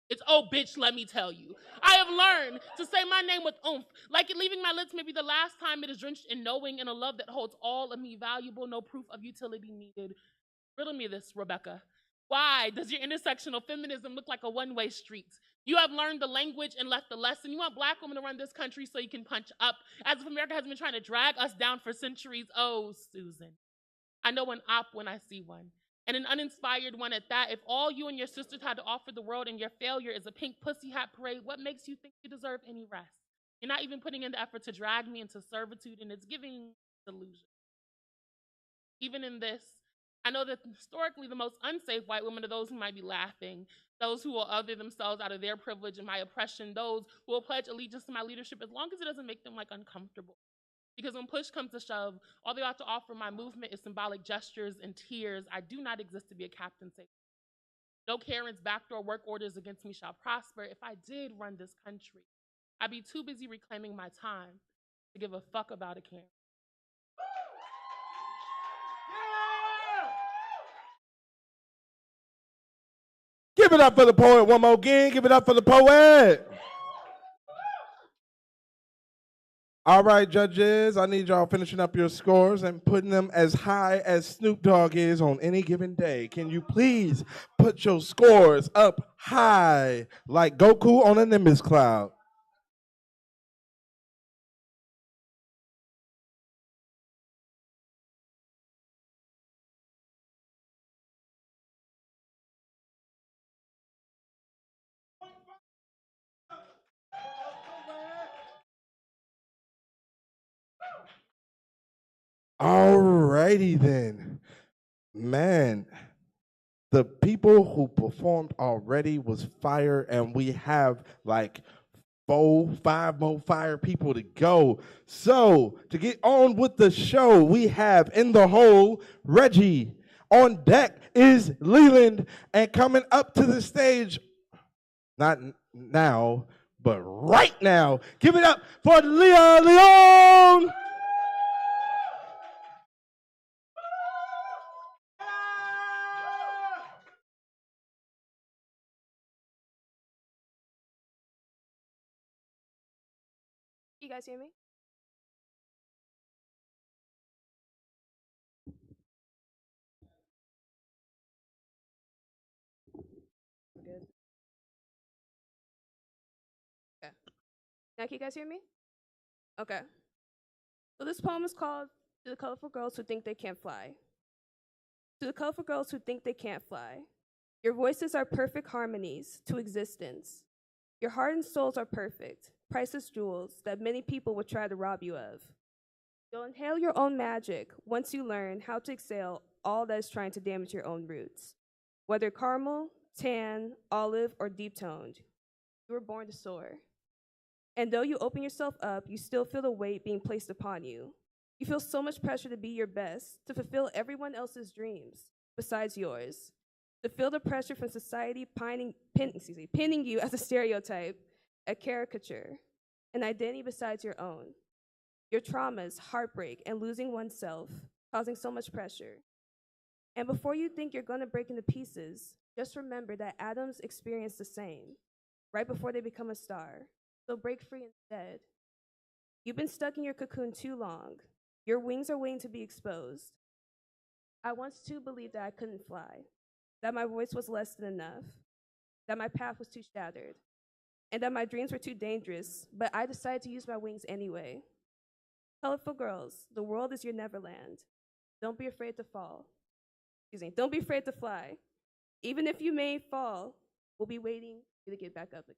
it's oh bitch, let me tell you. I have learned to say my name with oomph, like it leaving my lips may be the last time it is drenched in knowing and a love that holds all of me valuable, no proof of utility needed. Riddle me this, Rebecca. Why does your intersectional feminism look like a one-way street? You have learned the language and left the lesson. You want black women to run this country so you can punch up, as if America has been trying to drag us down for centuries. Oh, Susan. I know an op when I see one. And an uninspired one at that. If all you and your sisters had to offer the world and your failure is a pink pussy hat parade, what makes you think you deserve any rest? You're not even putting in the effort to drag me into servitude, and it's giving delusion. Even in this, I know that historically the most unsafe white women are those who might be laughing, those who will other themselves out of their privilege and my oppression, those who will pledge allegiance to my leadership as long as it doesn't make them like uncomfortable. Because when push comes to shove, all they have to offer my movement is symbolic gestures and tears. I do not exist to be a captain. No Karen's backdoor work orders against me shall prosper. If I did run this country, I'd be too busy reclaiming my time to give a fuck about a Karen. Give it up for the poet one more again. Give it up for the poet. All right, judges, I need y'all finishing up your scores and putting them as high as Snoop Dogg is on any given day. Can you please put your scores up high like Goku on a Nimbus cloud? Alrighty then. Man, the people who performed already was fire, and we have like 5 more fire people to go. So to get on with the show, we have in the hole Reggie. On deck is Leland, and coming up to the stage, not now, but right now, give it up for Leon. You guys hear me? Good. Okay. Now, can you guys hear me? Okay. So this poem is called To the Colorful Girls Who Think They Can't Fly. To the colorful girls who think they can't fly, your voices are perfect harmonies to existence. Your heart and souls are perfect, priceless jewels that many people would try to rob you of. You'll inhale your own magic once you learn how to exhale all that is trying to damage your own roots. Whether caramel, tan, olive, or deep-toned, you were born to soar. And though you open yourself up, you still feel the weight being placed upon you. You feel so much pressure to be your best, to fulfill everyone else's dreams besides yours, to feel the pressure from society pinning you as a stereotype, a caricature, an identity besides your own. Your traumas, heartbreak, and losing oneself, causing so much pressure. And before you think you're gonna break into pieces, just remember that atoms experience the same, right before they become a star. So break free instead. You've been stuck in your cocoon too long. Your wings are waiting to be exposed. I once too believed that I couldn't fly, that my voice was less than enough, that my path was too shattered, and that my dreams were too dangerous, but I decided to use my wings anyway. Colorful girls, the world is your Neverland. Don't be afraid to fall. Don't be afraid to fly. Even if you may fall, we'll be waiting for you to get back up again.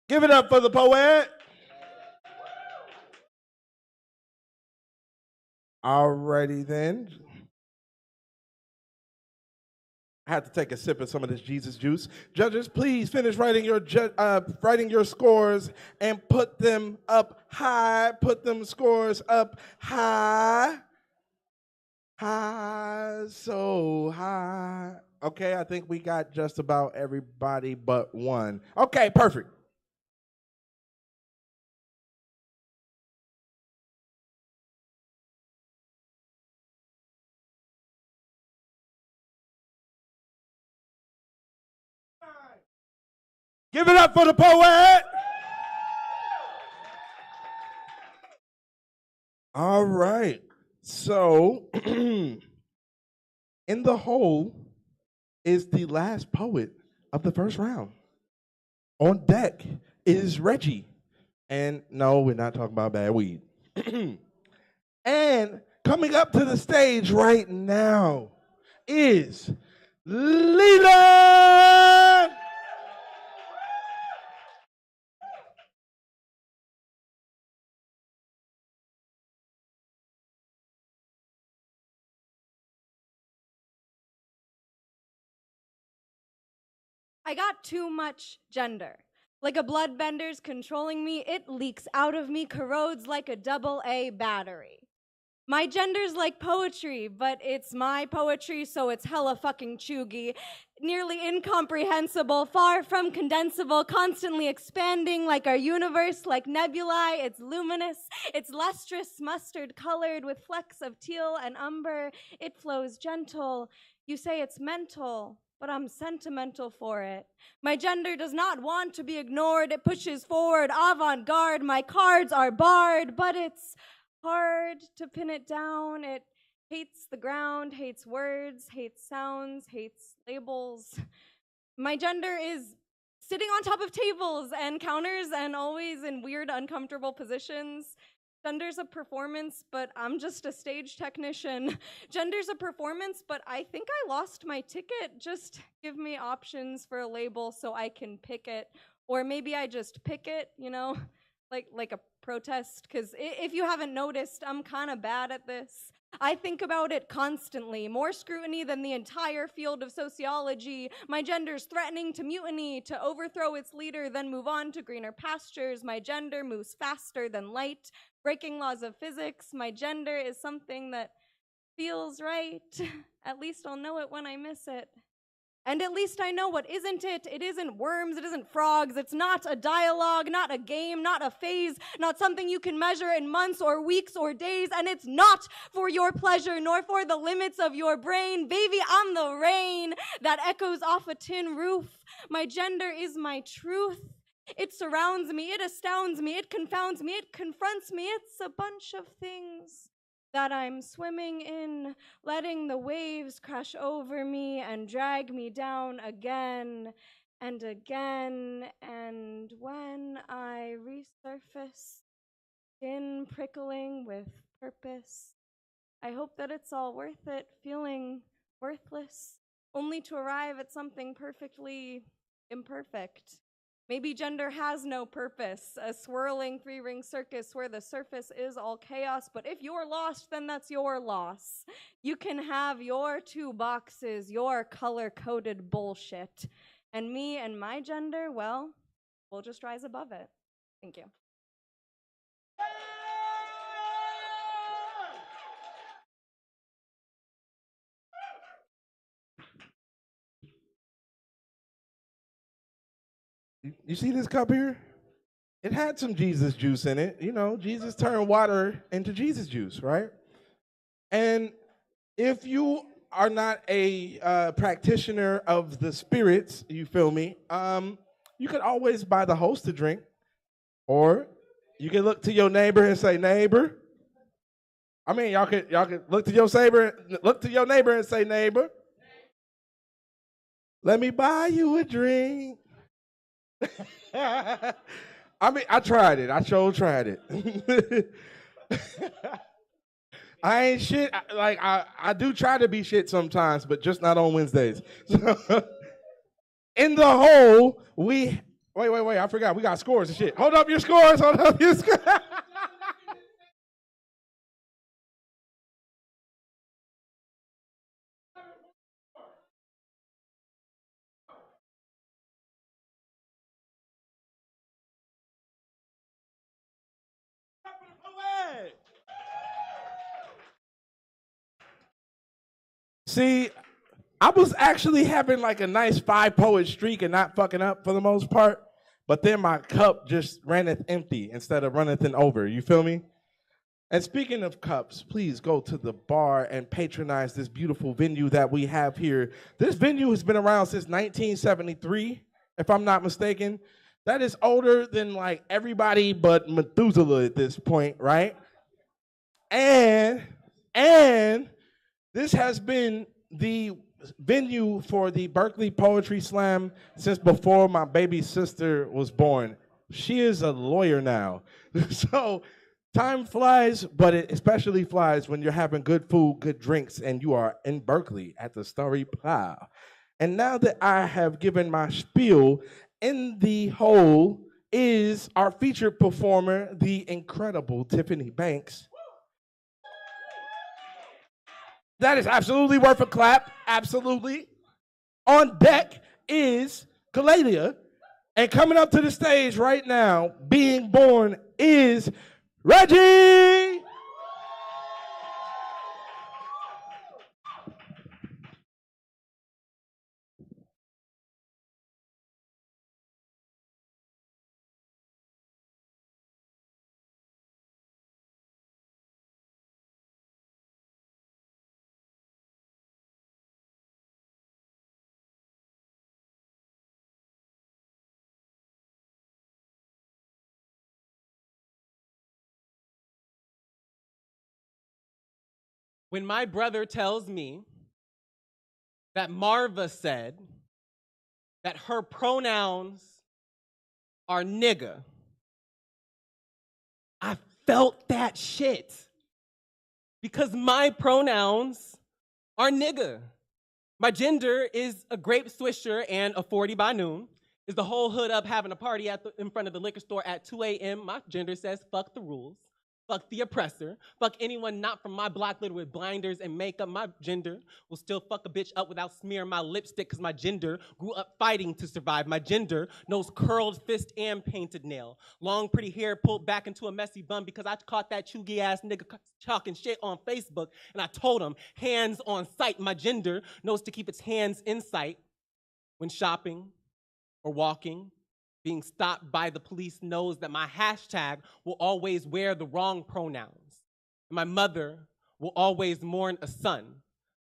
Give it up for the poet. Alrighty then. I had to take a sip of some of this Jesus juice. Judges, please finish writing your scores and put them up high. Put them scores up high. High, so high. Okay, I think we got just about everybody but one. Okay, perfect. Give it up for the poet. All right. So, in the hole is the last poet of the first round. On deck is Reggie. And no, we're not talking about bad weed. And coming up to the stage right now is Leland. I got too much gender. Like a bloodbender's controlling me, it leaks out of me, corrodes like a AA battery. My gender's like poetry, but it's my poetry, so it's hella fucking chuggy. Nearly incomprehensible, far from condensable, constantly expanding like our universe, like nebulae. It's luminous, it's lustrous, mustard colored with flecks of teal and umber. It flows gentle. You say it's mental, but I'm sentimental for it. My gender does not want to be ignored. It pushes forward, avant-garde. My cards are barred, but it's hard to pin it down. It hates the ground, hates words, hates sounds, hates labels. My gender is sitting on top of tables and counters and always in weird, uncomfortable positions. Gender's a performance, but I'm just a stage technician. Gender's a performance, but I think I lost my ticket. Just give me options for a label so I can pick it. Or maybe I just pick it, you know, like a protest. Because if you haven't noticed, I'm kind of bad at this. I think about it constantly, more scrutiny than the entire field of sociology. My gender's threatening to mutiny, to overthrow its leader, then move on to greener pastures. My gender moves faster than light, breaking laws of physics. My gender is something that feels right. At least I'll know it when I miss it. And at least I know what isn't it. It isn't worms, it isn't frogs. It's not a dialogue, not a game, not a phase, not something you can measure in months or weeks or days. And it's not for your pleasure, nor for the limits of your brain. Baby, I'm the rain that echoes off a tin roof. My gender is my truth. It surrounds me, it astounds me, it confounds me, it confronts me. It's a bunch of things that I'm swimming in, letting the waves crash over me and drag me down again and again. And when I resurface, skin prickling with purpose, I hope that it's all worth it, feeling worthless, only to arrive at something perfectly imperfect. Maybe gender has no purpose, a swirling three-ring circus where the surface is all chaos, but if you're lost, then that's your loss. You can have your two boxes, your color-coded bullshit. And me and my gender, well, we'll just rise above it. Thank you. You see this cup here? It had some Jesus juice in it. You know, Jesus turned water into Jesus juice, right? And if you are not a practitioner of the spirits, you feel me, you could always buy the host a drink. Or you can look to your neighbor and say, neighbor. I mean, y'all could look to your neighbor and say, neighbor, let me buy you a drink. I mean, I tried it. I sure tried it. I ain't shit. I do try to be shit sometimes, but just not on Wednesdays. So, in the whole, wait. I forgot. We got scores and shit. Hold up your scores. See, I was actually having like a nice 5-poet streak and not fucking up for the most part, but then my cup just runneth empty instead of runneth over. You feel me? And speaking of cups, please go to the bar and patronize this beautiful venue that we have here. This venue has been around since 1973, if I'm not mistaken. That is older than like everybody but Methuselah at this point, right? And this has been the venue for the Berkeley Poetry Slam since before my baby sister was born. She is a lawyer now. So time flies, but it especially flies when you're having good food, good drinks, and you are in Berkeley at the Starry Plow. And now that I have given my spiel, in the hole is our featured performer, the incredible Tiffany Banks. That is absolutely worth a clap, absolutely. On deck is Caladia. And coming up to the stage right now, being born, is Reggie. When my brother tells me that Marva said that her pronouns are nigga, I felt that shit. Because my pronouns are nigga. My gender is a grape swisher and a 40 by noon. Is the whole hood up having a party in front of the liquor store at 2 a.m. My gender says fuck the rules. Fuck the oppressor. Fuck anyone not from my block littered with blinders and makeup. My gender will still fuck a bitch up without smearing my lipstick because my gender grew up fighting to survive. My gender knows curled fist and painted nail. Long pretty hair pulled back into a messy bun because I caught that chuggy ass nigga talking shit on Facebook and I told him, hands on sight. My gender knows to keep its hands in sight when shopping or walking. Being stopped by the police knows that my hashtag will always wear the wrong pronouns. My mother will always mourn a son.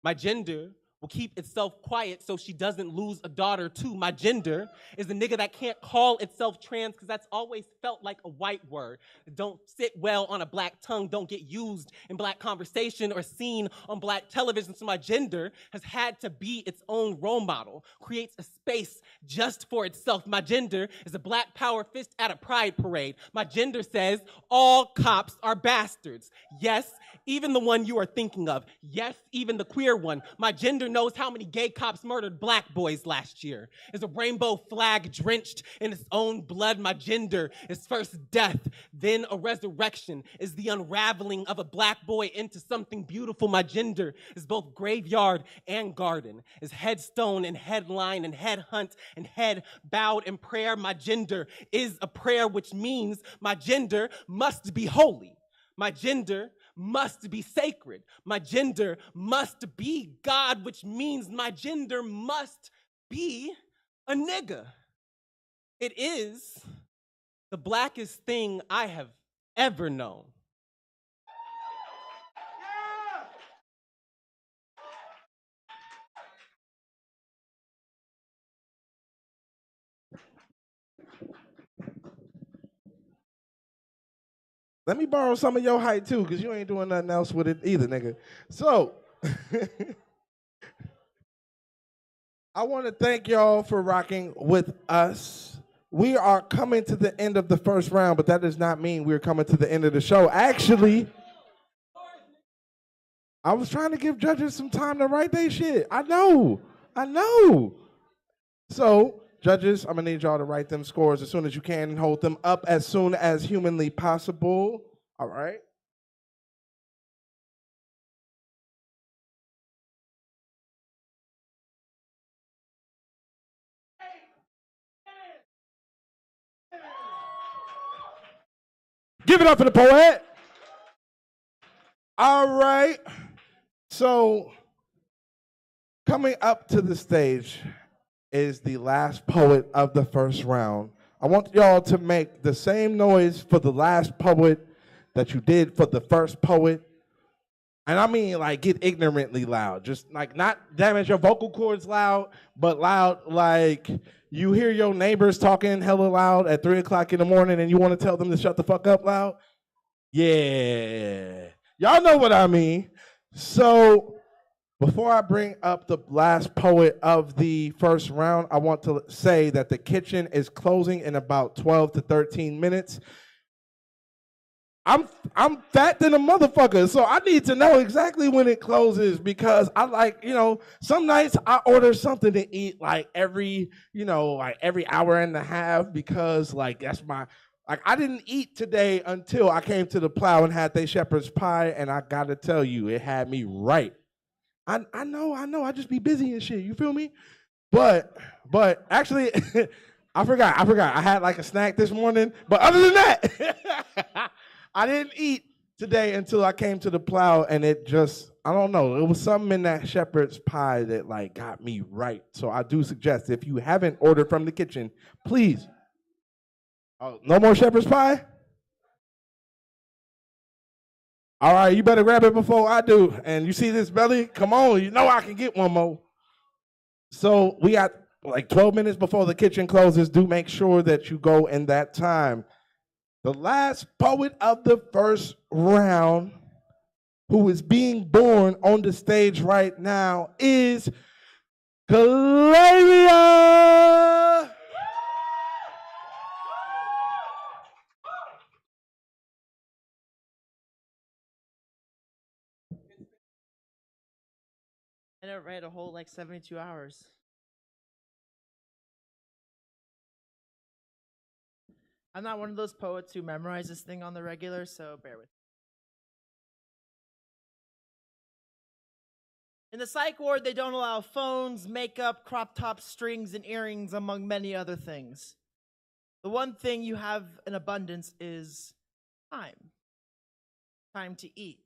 My gender will keep itself quiet so she doesn't lose a daughter too. My gender is the nigga that can't call itself trans because that's always felt like a white word. Don't sit well on a black tongue, don't get used in black conversation or seen on black television. So my gender has had to be its own role model, creates a space just for itself. My gender is a black power fist at a pride parade. My gender says all cops are bastards. Yes, even the one you are thinking of. Yes, even the queer one. My gender knows how many gay cops murdered black boys last year. Is a rainbow flag drenched in its own blood. My gender is first death, then a resurrection. Is the unraveling of a black boy into something beautiful. My gender is both graveyard and garden. Is headstone and headline and head hunt and head bowed in prayer. My gender is a prayer, which means my gender must be holy. My gender must be sacred. My gender must be God, which means my gender must be a nigga. It is the blackest thing I have ever known. Let me borrow some of your height too, because you ain't doing nothing else with it either, nigga. So, I want to thank y'all for rocking with us. We are coming to the end of the first round, but that does not mean we're coming to the end of the show. Actually, I was trying to give judges some time to write their shit. I know. So, judges, I'm gonna need y'all to write them scores as soon as you can and hold them up as soon as humanly possible. All right. Give it up for the poet. All right. So, coming up to the stage is the last poet of the first round. I want y'all to make the same noise for the last poet that you did for the first poet. And I mean, like, get ignorantly loud. Just, like, not damage your vocal cords loud, but loud like you hear your neighbors talking hella loud at 3 o'clock in the morning and you want to tell them to shut the fuck up loud. Yeah. Y'all know what I mean. So, before I bring up the last poet of the first round, I want to say that the kitchen is closing in about 12 to 13 minutes. I'm fat than a motherfucker, so I need to know exactly when it closes because I like, some nights I order something to eat like every hour and a half because that's my, I didn't eat today until I came to the Plow and had their shepherd's pie, and I gotta tell you, it had me right. I know, I just be busy and shit, you feel me? But actually, I forgot. I had like a snack this morning. But other than that, I didn't eat today until I came to the plow, and it just, I don't know. It was something in that shepherd's pie that like got me right. So I do suggest if you haven't ordered from the kitchen, please. Oh, no more shepherd's pie? All right, you better grab it before I do. And you see this belly? Come on, you know I can get one more. So we got like 12 minutes before the kitchen closes. Do make sure that you go in that time. The last poet of the first round who is being born on the stage right now is Curator. I didn't write a whole like 72 hours. I'm not one of those poets who memorize this thing on the regular, so bear with me. In the psych ward, they don't allow phones, makeup, crop tops, strings, and earrings, among many other things. The one thing you have in abundance is time. Time to eat.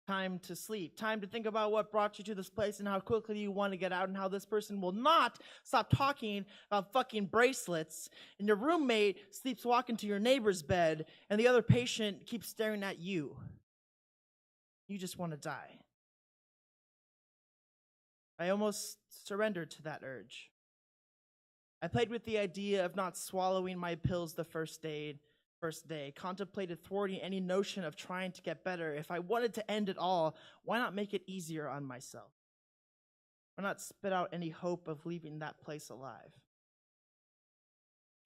Time to sleep, time to think about what brought you to this place and how quickly you want to get out and how this person will not stop talking about fucking bracelets, and your roommate sleeps walking to your neighbor's bed and the other patient keeps staring at you. You just want to die. I almost surrendered to that urge. I played with the idea of not swallowing my pills the first day, contemplated thwarting any notion of trying to get better. If I wanted to end it all, why not make it easier on myself? Why not spit out any hope of leaving that place alive?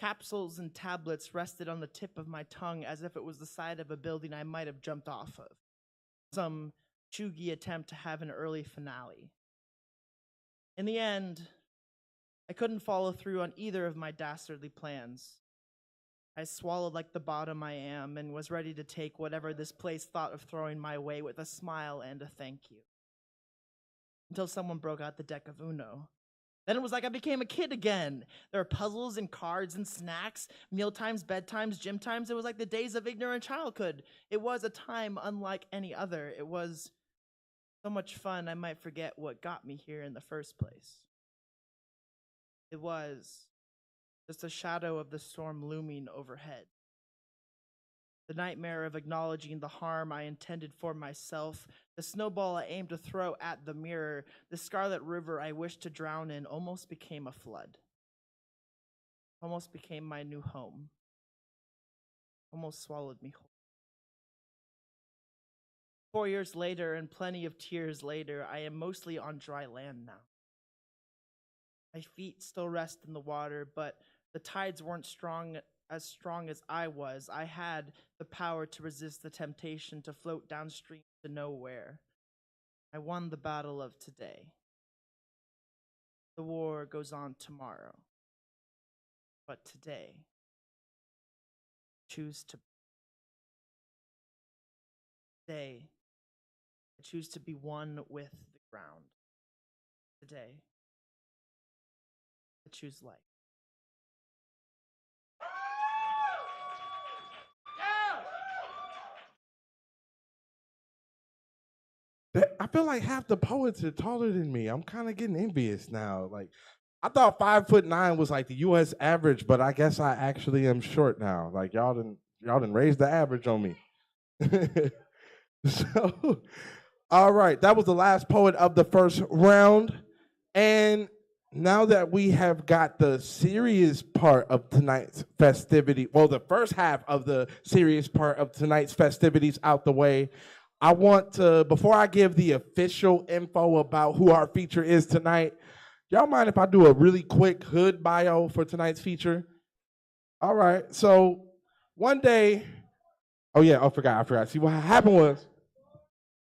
Capsules and tablets rested on the tip of my tongue as if it was the side of a building I might have jumped off of. Some chuggy attempt to have an early finale. In the end, I couldn't follow through on either of my dastardly plans. I swallowed like the bottom I am and was ready to take whatever this place thought of throwing my way with a smile and a thank you. Until someone broke out the deck of Uno. Then it was like I became a kid again. There were puzzles and cards and snacks, meal times, bedtimes, gym times. It was like the days of ignorant childhood. It was a time unlike any other. It was so much fun I might forget what got me here in the first place. It was just a shadow of the storm looming overhead. The nightmare of acknowledging the harm I intended for myself, the snowball I aimed to throw at the mirror, the scarlet river I wished to drown in almost became a flood. Almost became my new home. Almost swallowed me whole. 4 years later and plenty of tears later, I am mostly on dry land now. My feet still rest in the water, but the tides weren't as strong as I was. I had the power to resist the temptation to float downstream to nowhere. I won the battle of today. The war goes on tomorrow. But today, choose to. Today, I choose to be one with the ground. Today, I choose life. I feel like half the poets are taller than me. I'm kind of getting envious now. Like, I thought 5'9" was like the U.S. average, but I guess I actually am short now. Like y'all didn't raise the average on me. So, all right, that was the last poet of the first round, and now that we have got the serious part of tonight's festivity, well, the first half of the serious part of tonight's festivities out the way, I want to, before I give the official info about who our feature is tonight, y'all mind if I do a really quick hood bio for tonight's feature? All right, so one day, I forgot. See, what happened was,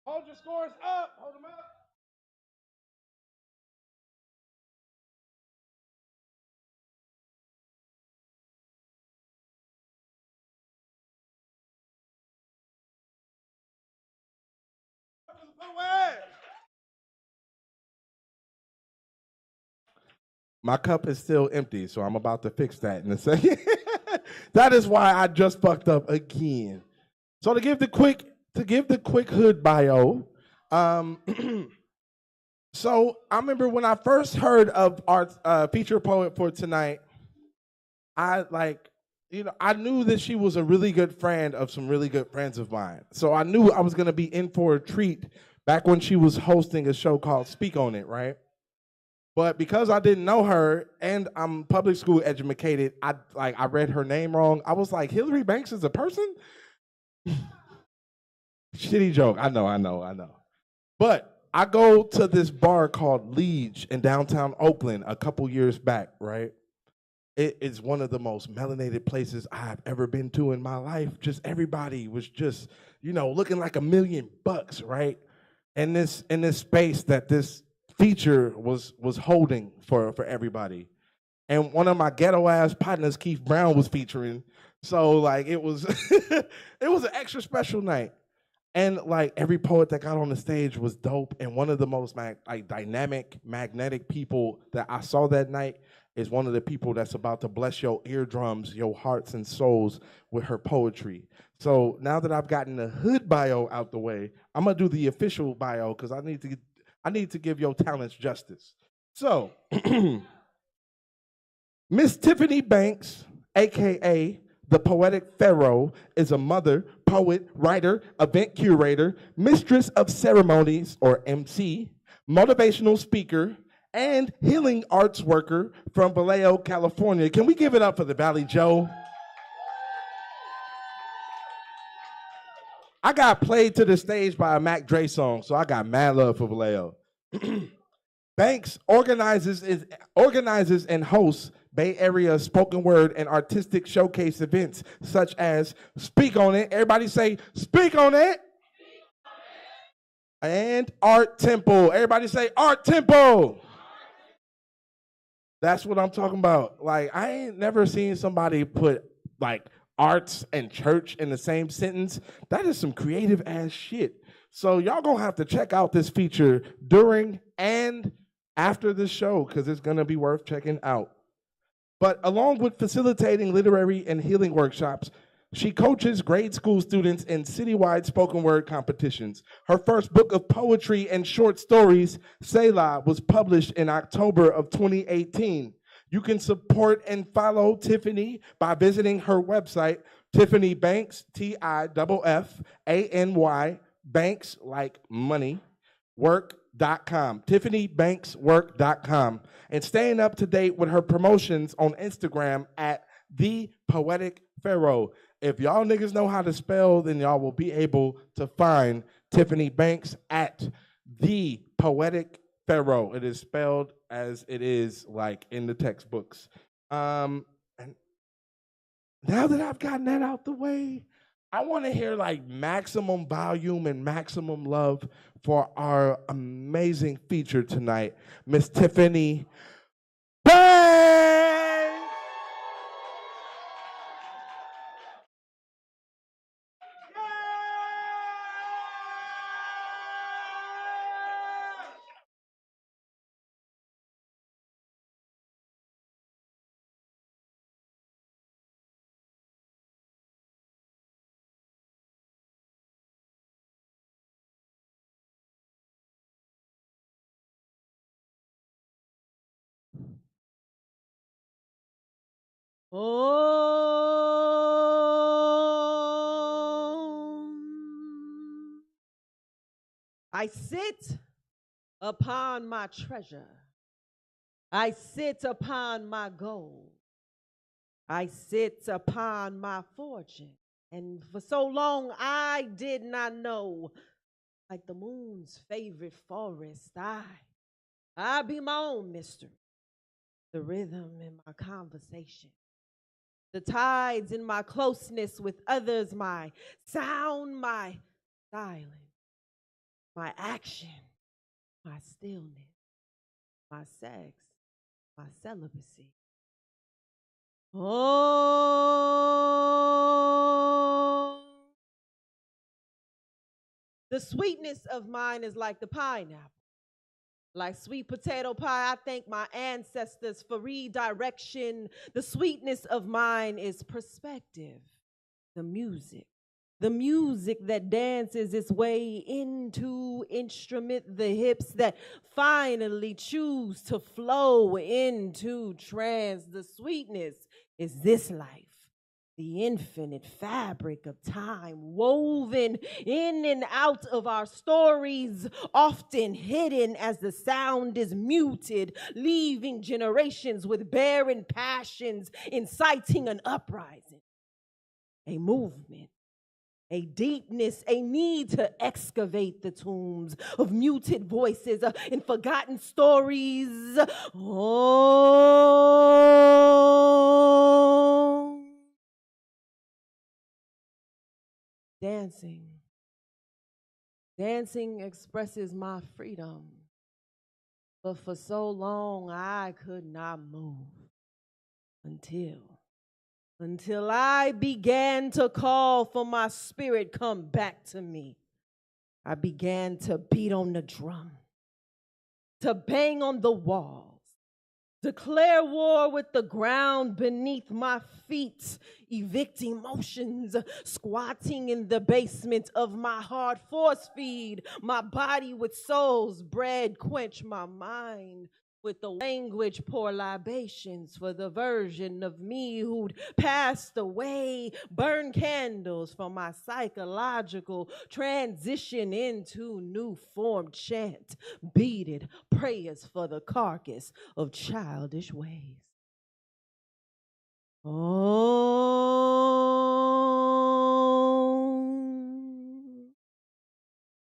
hold your scores up, hold them up. My cup is still empty, so I'm about to fix that in a second. That is why I just fucked up again. So to give the quick hood bio, so I remember when I first heard of our feature poet for tonight, I knew that she was a really good friend of some really good friends of mine. So I knew I was gonna be in for a treat back when she was hosting a show called Speak on It, right? But because I didn't know her and I'm public school educated, I read her name wrong. I was like, Hillary Banks is a person? Shitty joke. I know. But I go to this bar called Liege in downtown Oakland a couple years back, right? It is one of the most melanated places I've ever been to in my life. Just everybody was just, looking like $1,000,000, right? In this space that this feature was holding for everybody. And one of my ghetto ass partners, Keith Brown, was featuring. So like it was it was an extra special night. And like every poet that got on the stage was dope. And one of the most dynamic, magnetic people that I saw that night is one of the people that's about to bless your eardrums, your hearts and souls with her poetry. So now that I've gotten the hood bio out the way, I'm gonna do the official bio because I need to give your talents justice. So, Miss Tiffany Banks, AKA the Poetic Pharaoh, is a mother, poet, writer, event curator, Mistress of Ceremonies, or MC, motivational speaker, and healing arts worker from Vallejo, California. Can we give it up for the Valley Joe? I got played to the stage by a Mac Dre song, so I got mad love for Vallejo. Banks organizes and hosts Bay Area spoken word and artistic showcase events such as Speak on It. Everybody say, Speak on It. And Art Temple. Everybody say, Art Temple. That's what I'm talking about. Like, I ain't never seen somebody put like arts and church in the same sentence. That is some creative ass shit. So y'all gonna have to check out this feature during and after the show because it's gonna be worth checking out. But along with facilitating literary and healing workshops, she coaches grade school students in citywide spoken word competitions. Her first book of poetry and short stories, Selah, was published in October of 2018. You can support and follow Tiffany by visiting her website, Tiffany Banks, TIFFANY, Banks like money, work.com, TiffanyBanksWork.com, and staying up to date with her promotions on Instagram at The Poetic Pharaoh. If y'all niggas know how to spell, then y'all will be able to find Tiffany Banks at The Poetic Pharaoh. It is spelled as it is like in the textbooks. And now that I've gotten that out the way, I want to hear like maximum volume and maximum love for our amazing feature tonight, Miss Tiffany Banks. I sit upon my treasure. I sit upon my gold. I sit upon my fortune. And for so long I did not know, like the moon's favorite forest, I be my own mystery. The rhythm in my conversation. The tides in my closeness with others, my sound, my silence, my action, my stillness, my sex, my celibacy. Oh, the sweetness of mine is like the pineapple. Like sweet potato pie, I thank my ancestors for redirection. The sweetness of mine is perspective, the music. The music that dances its way into instrument, the hips that finally choose to flow into trance. The sweetness is this life, the infinite fabric of time woven in and out of our stories, often hidden as the sound is muted, leaving generations with barren passions, inciting an uprising, a movement, a deepness, a need to excavate the tombs of muted voices and forgotten stories. Oh, dancing. Dancing expresses my freedom, but for so long I could not move until I began to call for my spirit come back to me. I began to beat on the drum, to bang on the walls, declare war with the ground beneath my feet, evicting motions, squatting in the basement of my heart, force feed my body with soul's bread, quench my mind with the language, pour libations for the version of me who'd passed away, burn candles for my psychological transition into new form chant, beaded prayers for the carcass of childish ways. Oh,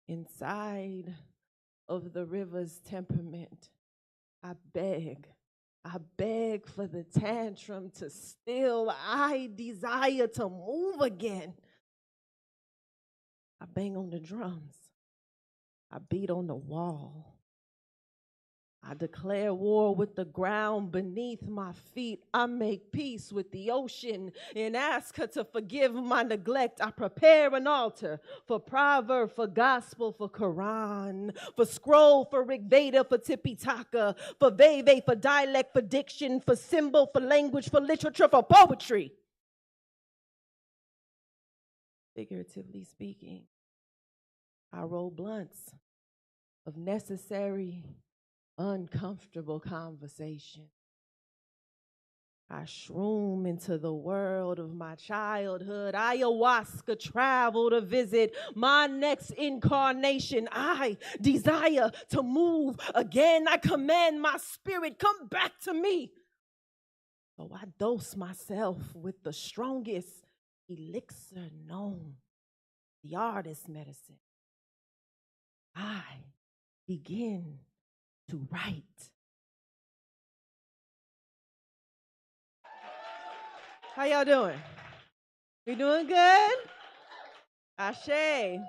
inside of the river's temperament, I beg for the tantrum to still. I desire to move again. I bang on the drums. I beat on the wall. I declare war with the ground beneath my feet. I make peace with the ocean and ask her to forgive my neglect. I prepare an altar for proverb, for gospel, for Quran, for scroll, for Rig Veda, for Tipitaka, for Veve, for dialect, for diction, for symbol, for language, for literature, for poetry. Figuratively speaking, I roll blunts of necessary uncomfortable conversation. I shroom into the world of my childhood. Ayahuasca travel to visit my next incarnation. I desire to move again. I command my spirit, come back to me. So I dose myself with the strongest elixir known, the artist medicine. I begin to write. How y'all doing? You doing good? Ashe. I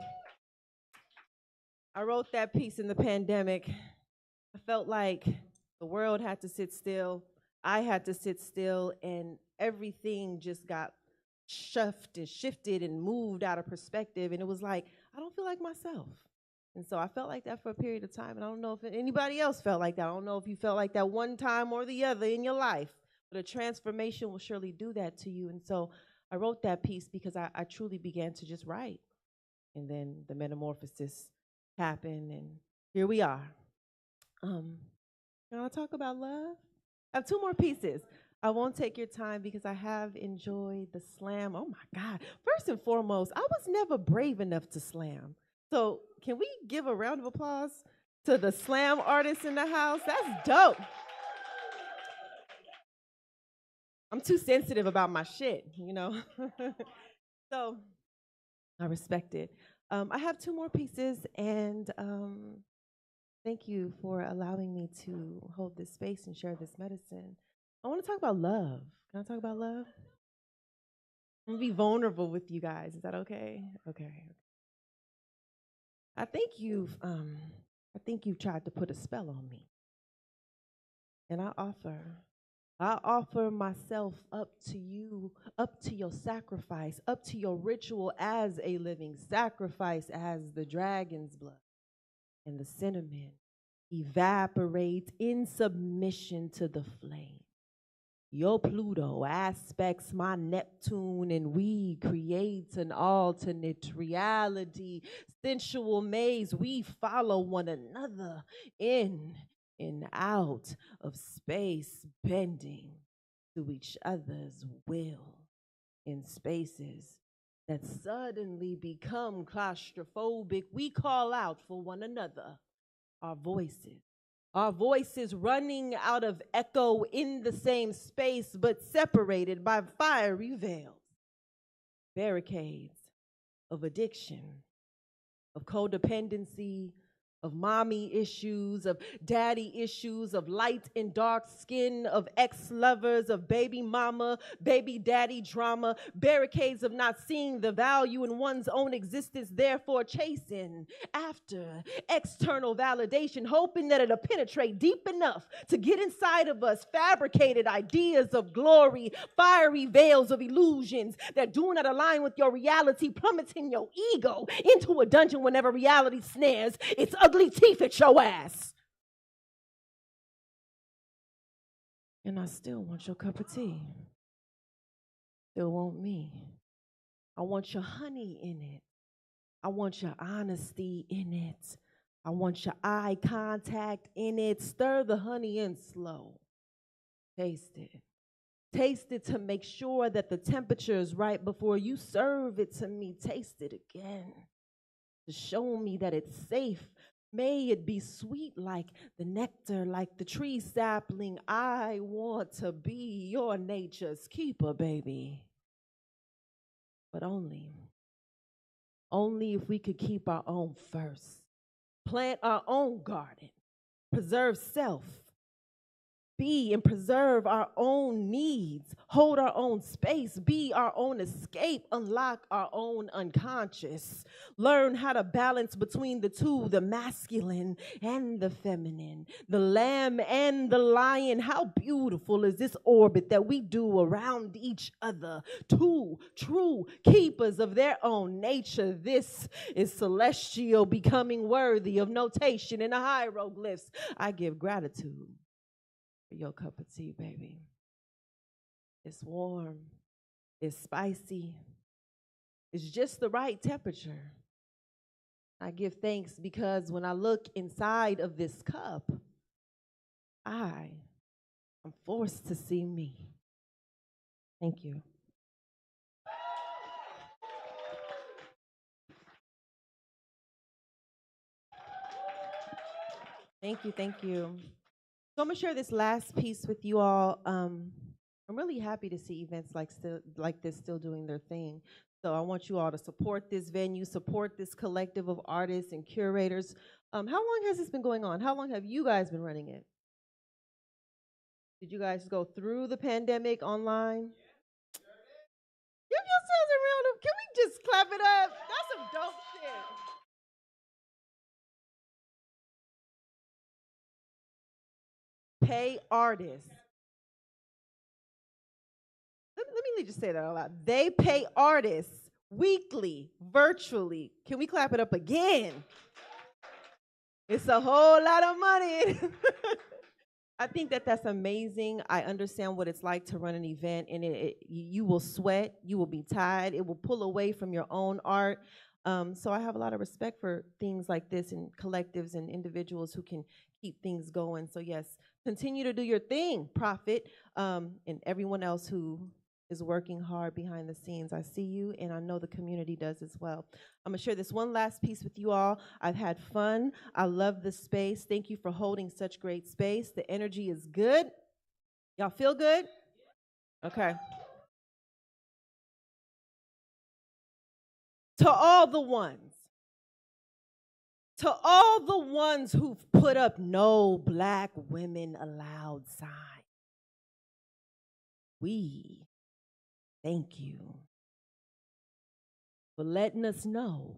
wrote that piece in the pandemic. I felt like the world had to sit still. I had to sit still, and everything just got shifted and moved out of perspective. And it was like, I don't feel like myself. And so I felt like that for a period of time, and I don't know if anybody else felt like that. I don't know if you felt like that one time or the other in your life, but a transformation will surely do that to you. And so I wrote that piece because I truly began to just write. And then the metamorphosis happened, and here we are. Can I talk about love? I have two more pieces. I won't take your time because I have enjoyed the slam. Oh my God. First and foremost, I was never brave enough to slam. So can we give a round of applause to the slam artists in the house? That's dope. I'm too sensitive about my shit, you know? So I respect it. I have two more pieces, and thank you for allowing me to hold this space and share this medicine. I want to talk about love. Can I talk about love? I'm going to be vulnerable with you guys. Is that okay? Okay. I think you've tried to put a spell on me. And I offer myself up to you, up to your sacrifice, up to your ritual as a living sacrifice, as the dragon's blood and the cinnamon evaporate in submission to the flame. Your Pluto aspects my Neptune, and we create an alternate reality. Sensual maze, we follow one another in and out of space, bending to each other's will in spaces that suddenly become claustrophobic. We call out for one another, our voices running out of echo in the same space, but separated by fiery veils, barricades of addiction, of codependency, of mommy issues, of daddy issues, of light and dark skin, of ex-lovers, of baby mama, baby daddy drama, barricades of not seeing the value in one's own existence, therefore chasing after external validation, hoping that it'll penetrate deep enough to get inside of us, fabricated ideas of glory, fiery veils of illusions that do not align with your reality, plummeting your ego into a dungeon whenever reality snares its ugly teeth at your ass. And I still want your cup of tea. Still want me. I want your honey in it. I want your honesty in it. I want your eye contact in it. Stir the honey in slow. Taste it. Taste it to make sure that the temperature is right before you serve it to me. Taste it again to show me that it's safe. May it be sweet like the nectar, like the tree sapling. I want to be your nature's keeper, baby. But only if we could keep our own first. Plant our own garden. Preserve self. Be and preserve our own needs, hold our own space, be our own escape, unlock our own unconscious, learn how to balance between the two, the masculine and the feminine, the lamb and the lion. How beautiful is this orbit that we do around each other, two true keepers of their own nature. This is celestial, becoming worthy of notation in the hieroglyphs. I give gratitude for your cup of tea, baby. It's warm, it's spicy, it's just the right temperature. I give thanks because when I look inside of this cup, I am forced to see me. Thank you. Thank you, thank you. So I'm gonna share this last piece with you all. I'm really happy to see events like this still doing their thing. So I want you all to support this venue, support this collective of artists and curators. How long has this been going on? How long have you guys been running it? Did you guys go through the pandemic online? Give yourselves a round of, can we just clap it up? That's some dope shit. Pay artists. Let me just say that out loud. They pay artists weekly, virtually. Can we clap it up again? It's a whole lot of money. I think that that's amazing. I understand what it's like to run an event, and you will sweat, you will be tired, it will pull away from your own art. So I have a lot of respect for things like this and collectives and individuals who can keep things going. So yes, continue to do your thing, Prophet, and everyone else who is working hard behind the scenes. I see you, and I know the community does as well. I'm gonna share this one last piece with you all. I've had fun. I love the space. Thank you for holding such great space. The energy is good. Y'all feel good? Okay. To all the ones who've put up no Black women allowed sign, we thank you for letting us know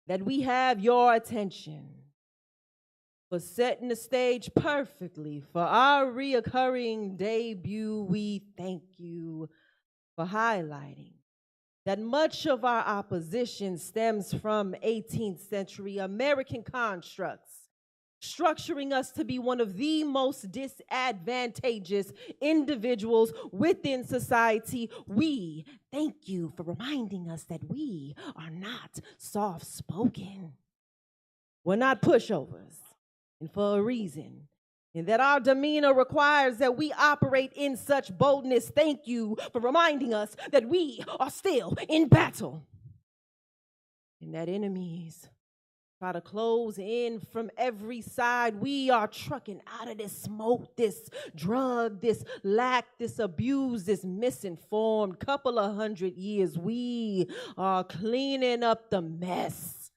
that we have your attention, for setting the stage perfectly for our reoccurring debut. We thank you for highlighting that much of our opposition stems from 18th century American constructs structuring us to be one of the most disadvantageous individuals within society. We thank you for reminding us that we are not soft-spoken. We're not pushovers, and for a reason. And that our demeanor requires that we operate in such boldness. Thank you for reminding us that we are still in battle. And that enemies try to close in from every side. We are trucking out of this smoke, this drug, this lack, this abuse, this misinformed couple of 100 years. We are cleaning up the mess.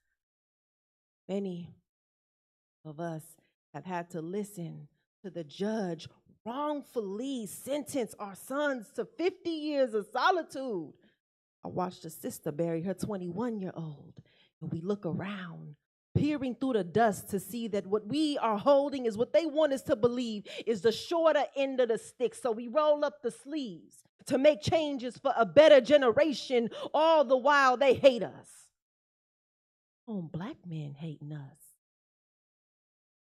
Many of us have had to listen to the judge wrongfully sentence our sons to 50 years of solitude. I watched a sister bury her 21-year-old, and we look around, peering through the dust to see that what we are holding is what they want us to believe is the shorter end of the stick. So we roll up the sleeves to make changes for a better generation, all the while they hate us. Oh, black men hating us.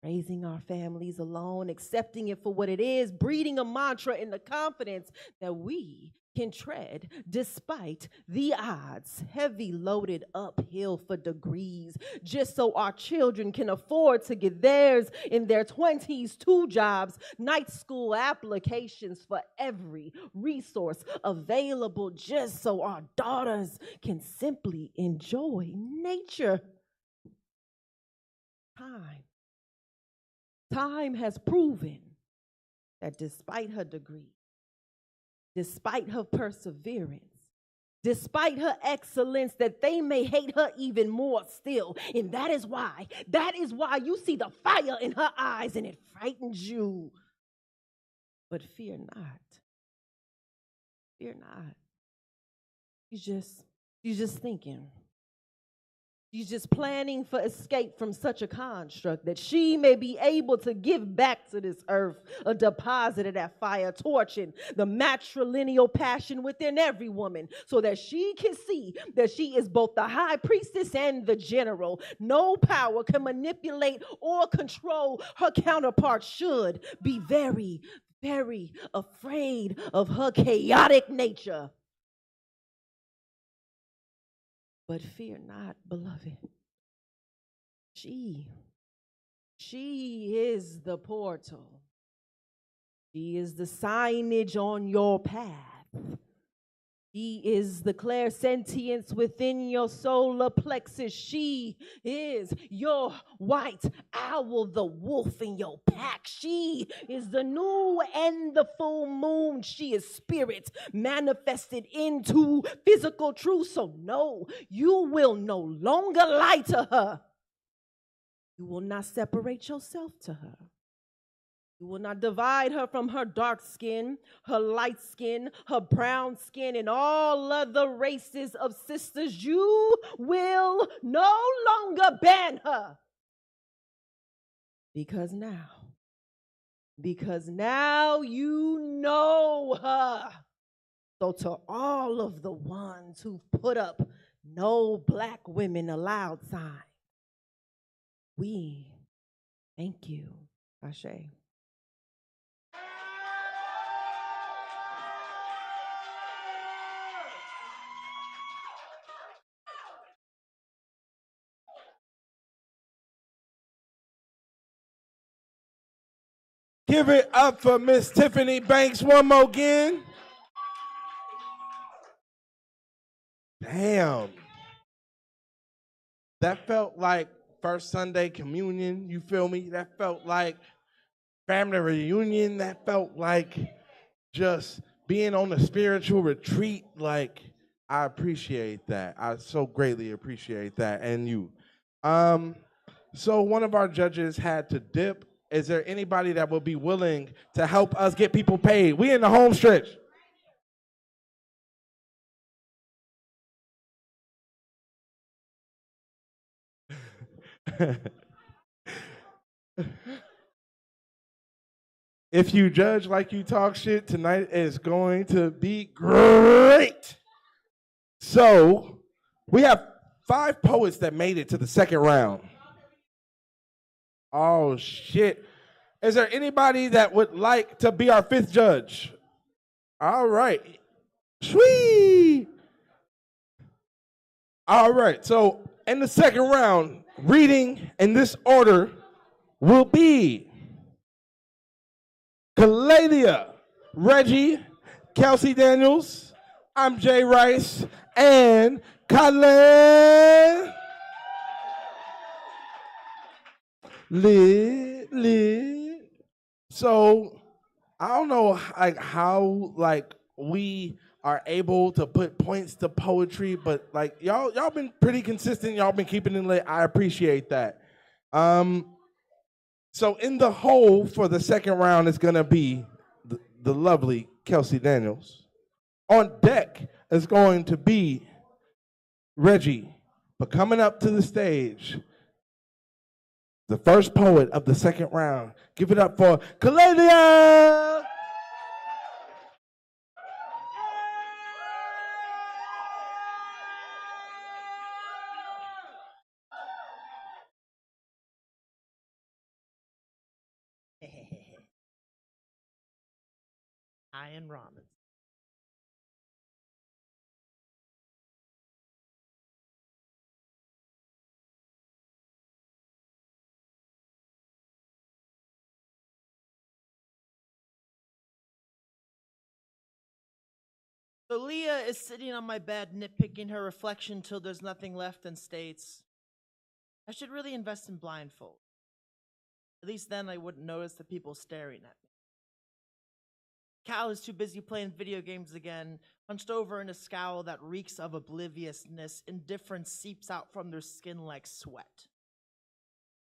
Raising our families alone, accepting it for what it is, breeding a mantra in the confidence that we can tread despite the odds, heavy loaded uphill for degrees, just so our children can afford to get theirs in their 20s, 2 jobs, night school applications for every resource available, just so our daughters can simply enjoy nature. Time has proven that despite her degree, despite her perseverance, despite her excellence, that they may hate her even more still. And that is why you see the fire in her eyes and it frightens you. But fear not. Fear not. She's just thinking. She's just planning for escape from such a construct that she may be able to give back to this earth a deposit of that fire, torching the matrilineal passion within every woman so that she can see that she is both the high priestess and the general. No power can manipulate or control her counterpart. Should be very, very afraid of her chaotic nature. But fear not, beloved. She is the portal. She is the signage on your path. She is the clairsentience within your solar plexus. She is your white owl, the wolf in your pack. She is the new and the full moon. She is spirit manifested into physical truth. So no, you will no longer lie to her. You will not separate yourself to her. You will not divide her from her dark skin, her light skin, her brown skin, and all other races of sisters. You will no longer ban her. Because now you know her. So to all of the ones who put up no black women allowed sign, we thank you. Ashe. Give it up for Miss Tiffany Banks one more again. Damn. That felt like first Sunday communion, you feel me? That felt like family reunion. That felt like just being on a spiritual retreat. Like, I appreciate that. I so greatly appreciate that. And you. So one of our judges had to dip. Is there anybody that will be willing to help us get people paid? We in the home stretch. If you judge like you talk shit, tonight is going to be great. So we have 5 poets that made it to the second round. Oh, shit. Is there anybody that would like to be our fifth judge? All right. Sweet. All right. So in the second round, reading in this order will be Kaladia, Reggie, Kelsey Daniels, I'm Jay Rice, and Colin. Lit. So I don't know like how like we are able to put points to poetry, but like y'all been pretty consistent. Y'all been keeping it lit. I appreciate that. So in the hole for the second round is gonna be the lovely Kelsey Daniels. On deck is going to be Reggie, but coming up to the stage, the first poet of the second round. Give it up for Kaladia! Ian Robbins. So Leah is sitting on my bed nitpicking her reflection till there's nothing left and states, I should really invest in blindfold. At least then I wouldn't notice the people staring at me. Cal is too busy playing video games again, hunched over in a scowl that reeks of obliviousness. Indifference seeps out from their skin like sweat.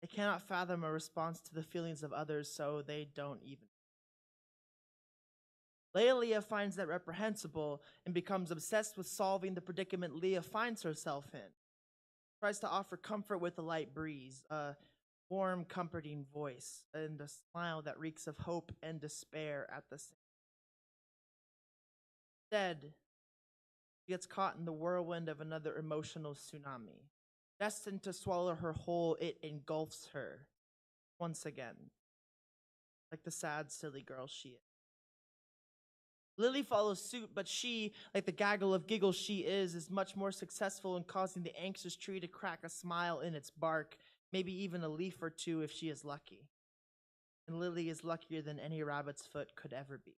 They cannot fathom a response to the feelings of others, so they don't even. Leah finds that reprehensible and becomes obsessed with solving the predicament Leah finds herself in. Tries to offer comfort with a light breeze, a warm, comforting voice, and a smile that reeks of hope and despair at the same time. Instead, she gets caught in the whirlwind of another emotional tsunami. Destined to swallow her whole, it engulfs her once again, like the sad, silly girl she is. Lily follows suit, but she, like the gaggle of giggles she is much more successful in causing the anxious tree to crack a smile in its bark, maybe even a leaf or two if she is lucky. And Lily is luckier than any rabbit's foot could ever be.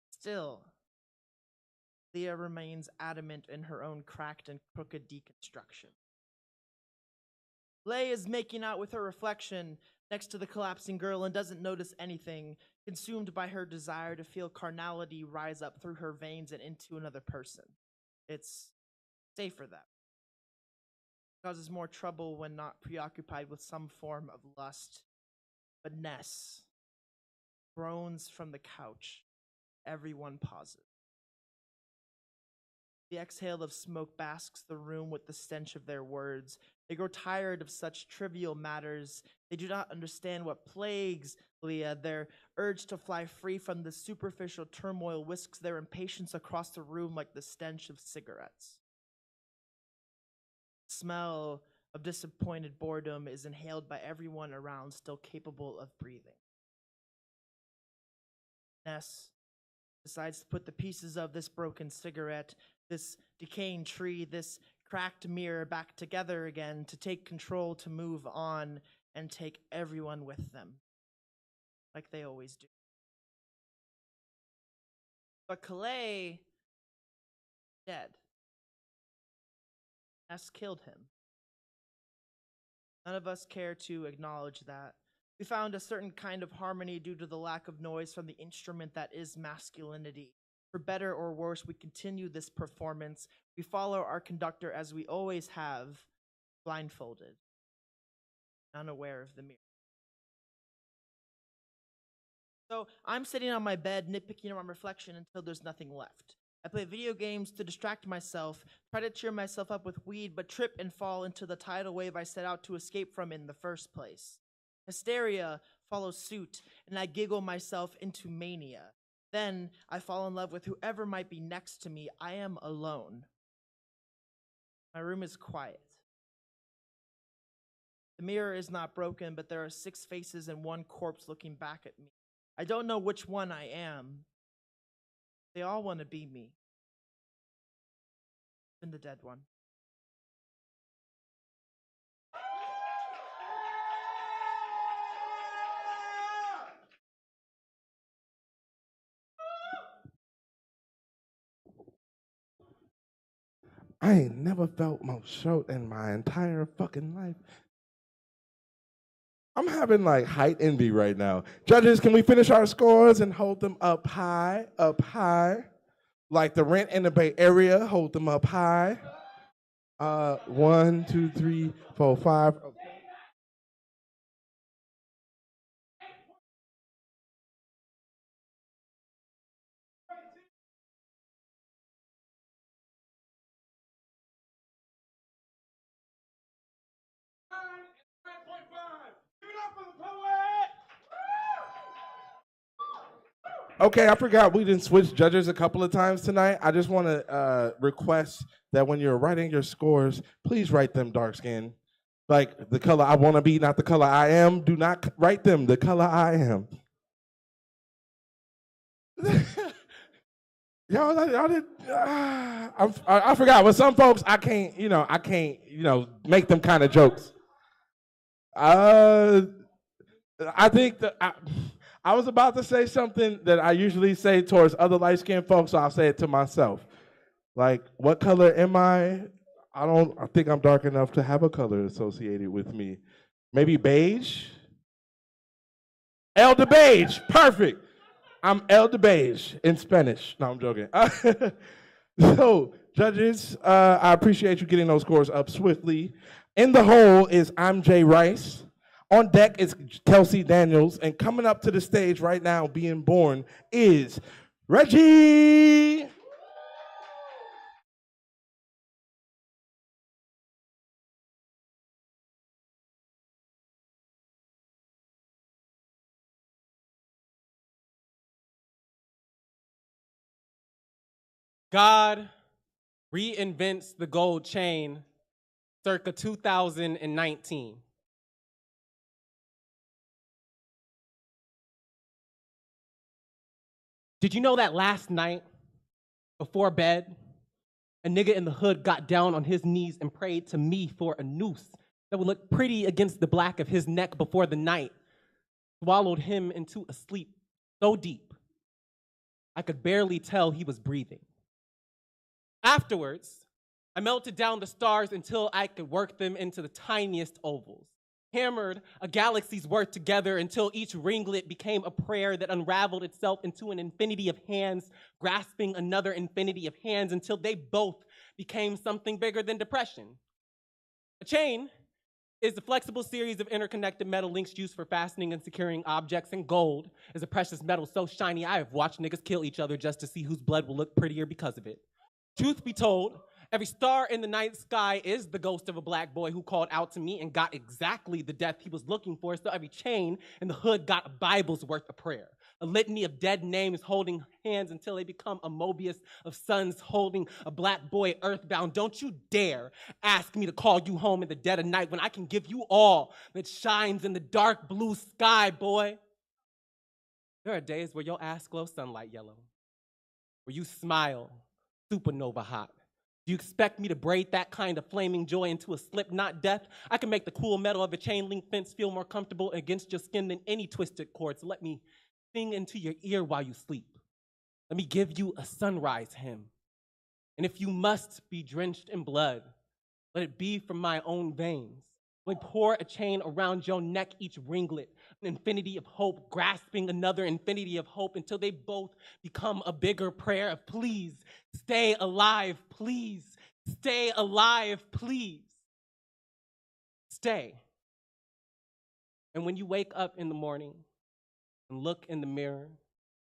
Still, Leah remains adamant in her own cracked and crooked deconstruction. Leia is making out with her reflection next to the collapsing girl and doesn't notice anything, consumed by her desire to feel carnality rise up through her veins and into another person. It's safer that way. It causes more trouble when not preoccupied with some form of lust. But Ness groans from the couch. Everyone pauses. The exhale of smoke basks the room with the stench of their words. They grow tired of such trivial matters. They do not understand what plagues Leah. Their urge to fly free from the superficial turmoil whisks their impatience across the room like the stench of cigarettes. The smell of disappointed boredom is inhaled by everyone around, still capable of breathing. Ness decides to put the pieces of this broken cigarette, this decaying tree, this cracked mirror back together again, to take control, to move on, and take everyone with them, like they always do. But Calais, dead. Ness killed him. None of us care to acknowledge that. We found a certain kind of harmony due to the lack of noise from the instrument that is masculinity. For better or worse, we continue this performance. We follow our conductor as we always have, blindfolded, unaware of the mirror. So I'm sitting on my bed, nitpicking on my reflection until there's nothing left. I play video games to distract myself, try to cheer myself up with weed, but trip and fall into the tidal wave I set out to escape from in the first place. Hysteria follows suit, and I giggle myself into mania. Then I fall in love with whoever might be next to me. I am alone. My room is quiet. The mirror is not broken, but there are 6 faces and 1 corpse looking back at me. I don't know which one I am. They all want to be me. Even the dead one. I ain't never felt more short in my entire fucking life. I'm having like height envy right now. Judges, can we finish our scores and hold them up high, up high? Like the rent in the Bay Area, hold them up high. 1, 2, 3, 4, 5. Okay. Okay, I forgot we didn't switch judges a couple of times tonight. I just want to request that when you're writing your scores, please write them dark skin. Like the color I want to be, not the color I am. Do not write them the color I am. y'all did. I forgot. With some folks, I can't make them kind of jokes. I think that I was about to say something that I usually say towards other light-skinned folks, so I'll say it to myself. Like, what color am I? I think I'm dark enough to have a color associated with me. Maybe beige? El de beige, perfect. I'm El de beige in Spanish. No, I'm joking. So, judges, I appreciate you getting those scores up swiftly. In the hole is I'm Jay Rice. On deck is Kelsey Daniels, and coming up to the stage right now, being born, is Reggie. God reinvents the gold chain circa 2019. Did you know that last night, before bed, a nigga in the hood got down on his knees and prayed to me for a noose that would look pretty against the black of his neck before the night swallowed him into a sleep so deep I could barely tell he was breathing. Afterwards, I melted down the stars until I could work them into the tiniest ovals. Hammered a galaxy's worth together until each ringlet became a prayer that unraveled itself into an infinity of hands, grasping another infinity of hands until they both became something bigger than depression. A chain is a flexible series of interconnected metal links used for fastening and securing objects, and gold is a precious metal so shiny I have watched niggas kill each other just to see whose blood will look prettier because of it. Truth be told, every star in the night sky is the ghost of a black boy who called out to me and got exactly the death he was looking for, so every chain in the hood got a Bible's worth of prayer. A litany of dead names holding hands until they become a Mobius of sons holding a black boy earthbound. Don't you dare ask me to call you home in the dead of night when I can give you all that shines in the dark blue sky, boy. There are days where your ass glows sunlight yellow, where you smile supernova hot. Do you expect me to braid that kind of flaming joy into a slip knot death? I can make the cool metal of a chain link fence feel more comfortable against your skin than any twisted cord, so let me sing into your ear while you sleep. Let me give you a sunrise hymn. And if you must be drenched in blood, let it be from my own veins. Let me pour a chain around your neck, each ringlet, an infinity of hope, grasping another infinity of hope until they both become a bigger prayer of please, stay alive, please, stay alive, please. Stay. And when you wake up in the morning and look in the mirror,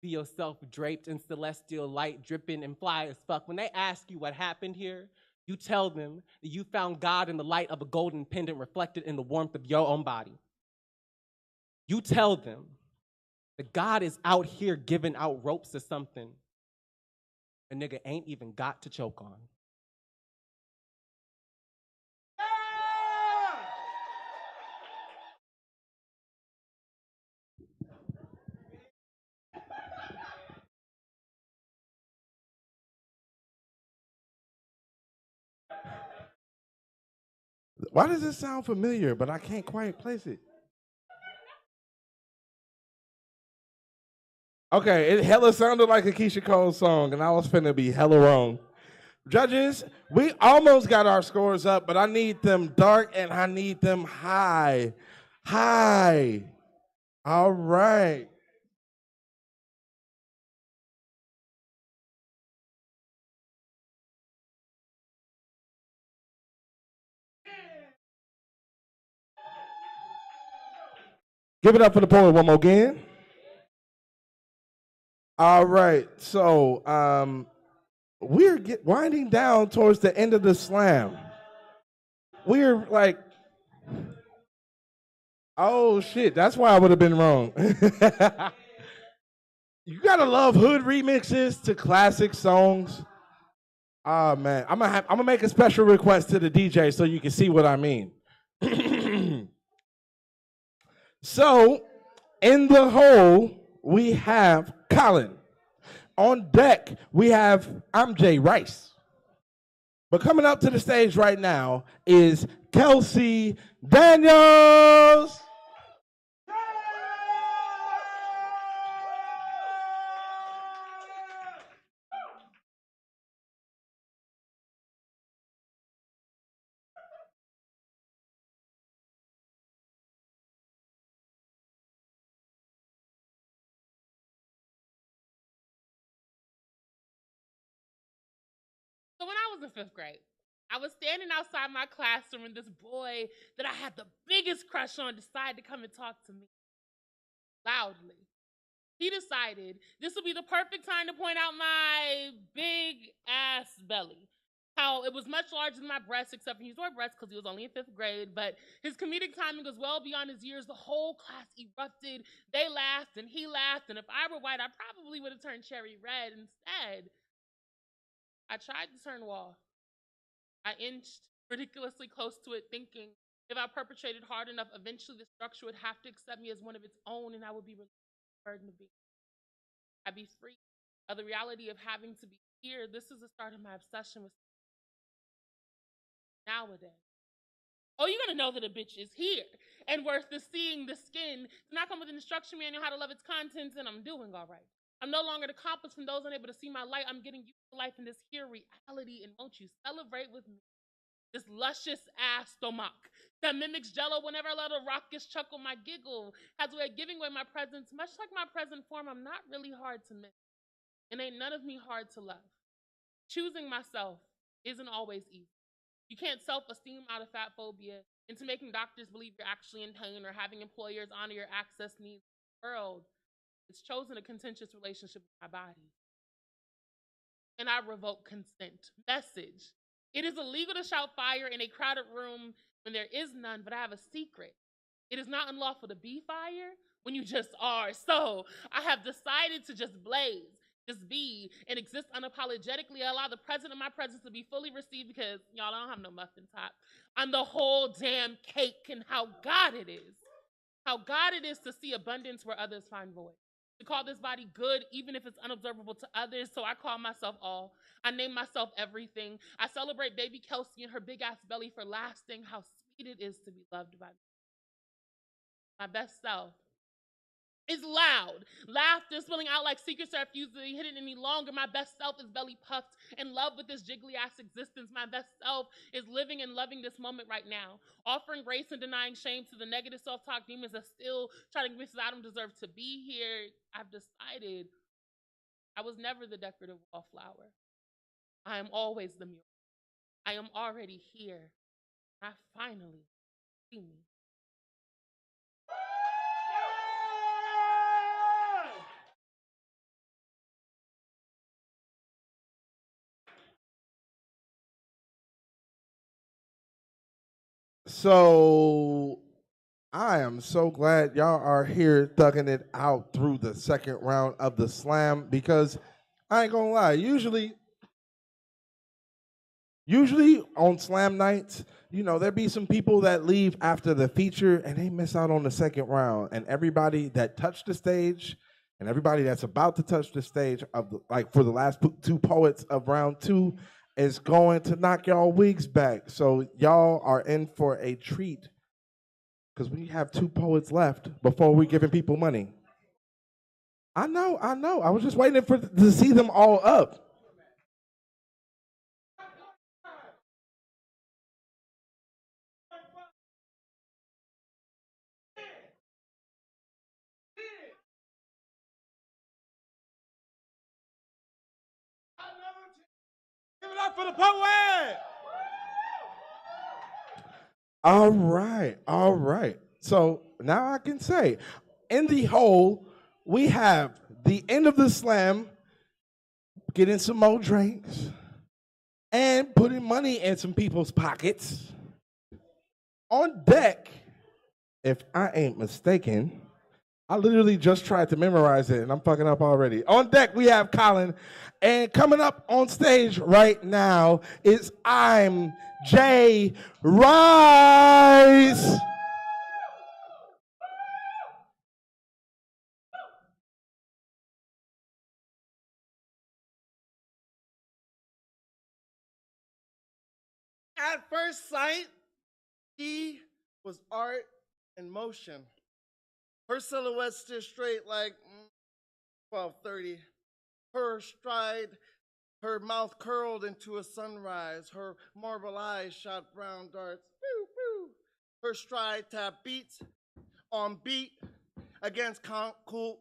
see yourself draped in celestial light, dripping and fly as fuck. When they ask you what happened here, you tell them that you found God in the light of a golden pendant reflected in the warmth of your own body. You tell them that God is out here giving out ropes or something a nigga ain't even got to choke on. Why does this sound familiar, but I can't quite place it? Okay, it hella sounded like a Keisha Cole song, and I was finna be hella wrong. Judges, we almost got our scores up, but I need them dark and I need them high. High. All right. Give it up for the poet one more again. All right, so we're winding down towards the end of the slam. We're like, oh shit, that's why I would have been wrong. You gotta love hood remixes to classic songs. Ah man, I'm gonna make a special request to the DJ so you can see what I mean. So, in the hole, we have Colin. On deck, we have Amjay Rice. But coming up to the stage right now is Kelsey Daniels. So when I was in 5th grade, I was standing outside my classroom and this boy that I had the biggest crush on decided to come and talk to me loudly. He decided this would be the perfect time to point out my big ass belly. How it was much larger than my breasts, except for he wore breasts because he was only in 5th grade, but his comedic timing was well beyond his years. The whole class erupted. They laughed and he laughed, and if I were white, I probably would have turned cherry red. Instead, I tried to turn wall. I inched ridiculously close to it, thinking if I perpetrated hard enough, eventually the structure would have to accept me as one of its own, and I would be released from the burden of being. I'd be free of the reality of having to be here. This is the start of my obsession with nowadays. Oh, you're gonna know that a bitch is here and worth the seeing the skin. To not come with an instruction manual how to love its contents, and I'm doing all right. I'm no longer the compass from those unable to see my light. I'm getting used to life in this here reality, and won't you celebrate with me? This luscious ass stomach that mimics jello whenever I let a raucous chuckle. My giggle has a way of giving away my presence. Much like my present form, I'm not really hard to miss. And ain't none of me hard to love. Choosing myself isn't always easy. You can't self-esteem out of fat phobia into making doctors believe you're actually in pain or having employers honor your access needs in the world. It's chosen a contentious relationship with my body. And I revoke consent. Message. It is illegal to shout fire in a crowded room when there is none, but I have a secret. It is not unlawful to be fire when you just are. So I have decided to just blaze, just be, and exist unapologetically. I allow the present of my presence to be fully received because, y'all, I don't have no muffin top. I'm the whole damn cake, and how God it is. How God it is to see abundance where others find void. To call this body good, even if it's unobservable to others. So I call myself all. I name myself everything. I celebrate baby Kelsey and her big ass belly for lasting. How sweet it is to be loved by me. My best self is loud. Laughter spilling out like secrets that refuse to be hidden any longer. My best self is belly puffed, in love with this jiggly ass existence. My best self is living and loving this moment right now. Offering grace and denying shame to the negative self-talk demons that still try to convince us I don't deserve to be here. I've decided I was never the decorative wallflower. I am always the mural. I am already here. I finally see me. So I am so glad y'all are here thugging it out through the second round of the slam, because I ain't gonna lie, usually on slam nights, you know, there be some people that leave after the feature and they miss out on the second round. And everybody that touched the stage and everybody that's about to touch the stage of like for the last two poets of round two, is going to knock y'all wigs back. So y'all are in for a treat because we have 2 poets left before we giving people money. I know. I was just waiting to see them all up. Give it up for the poet! All right. So now I can say, in the hole, we have the end of the slam, getting some more drinks, and putting money in some people's pockets. On deck, if I ain't mistaken, I literally just tried to memorize it and I'm fucking up already. On deck, we have Colin, and coming up on stage right now is I'm Jay Rice. At first sight, she was art in motion. Her silhouette stood straight like 12:30. Her stride, her mouth curled into a sunrise. Her marble eyes shot brown darts. Pew, pew. Her stride tapped beats on beat against concrete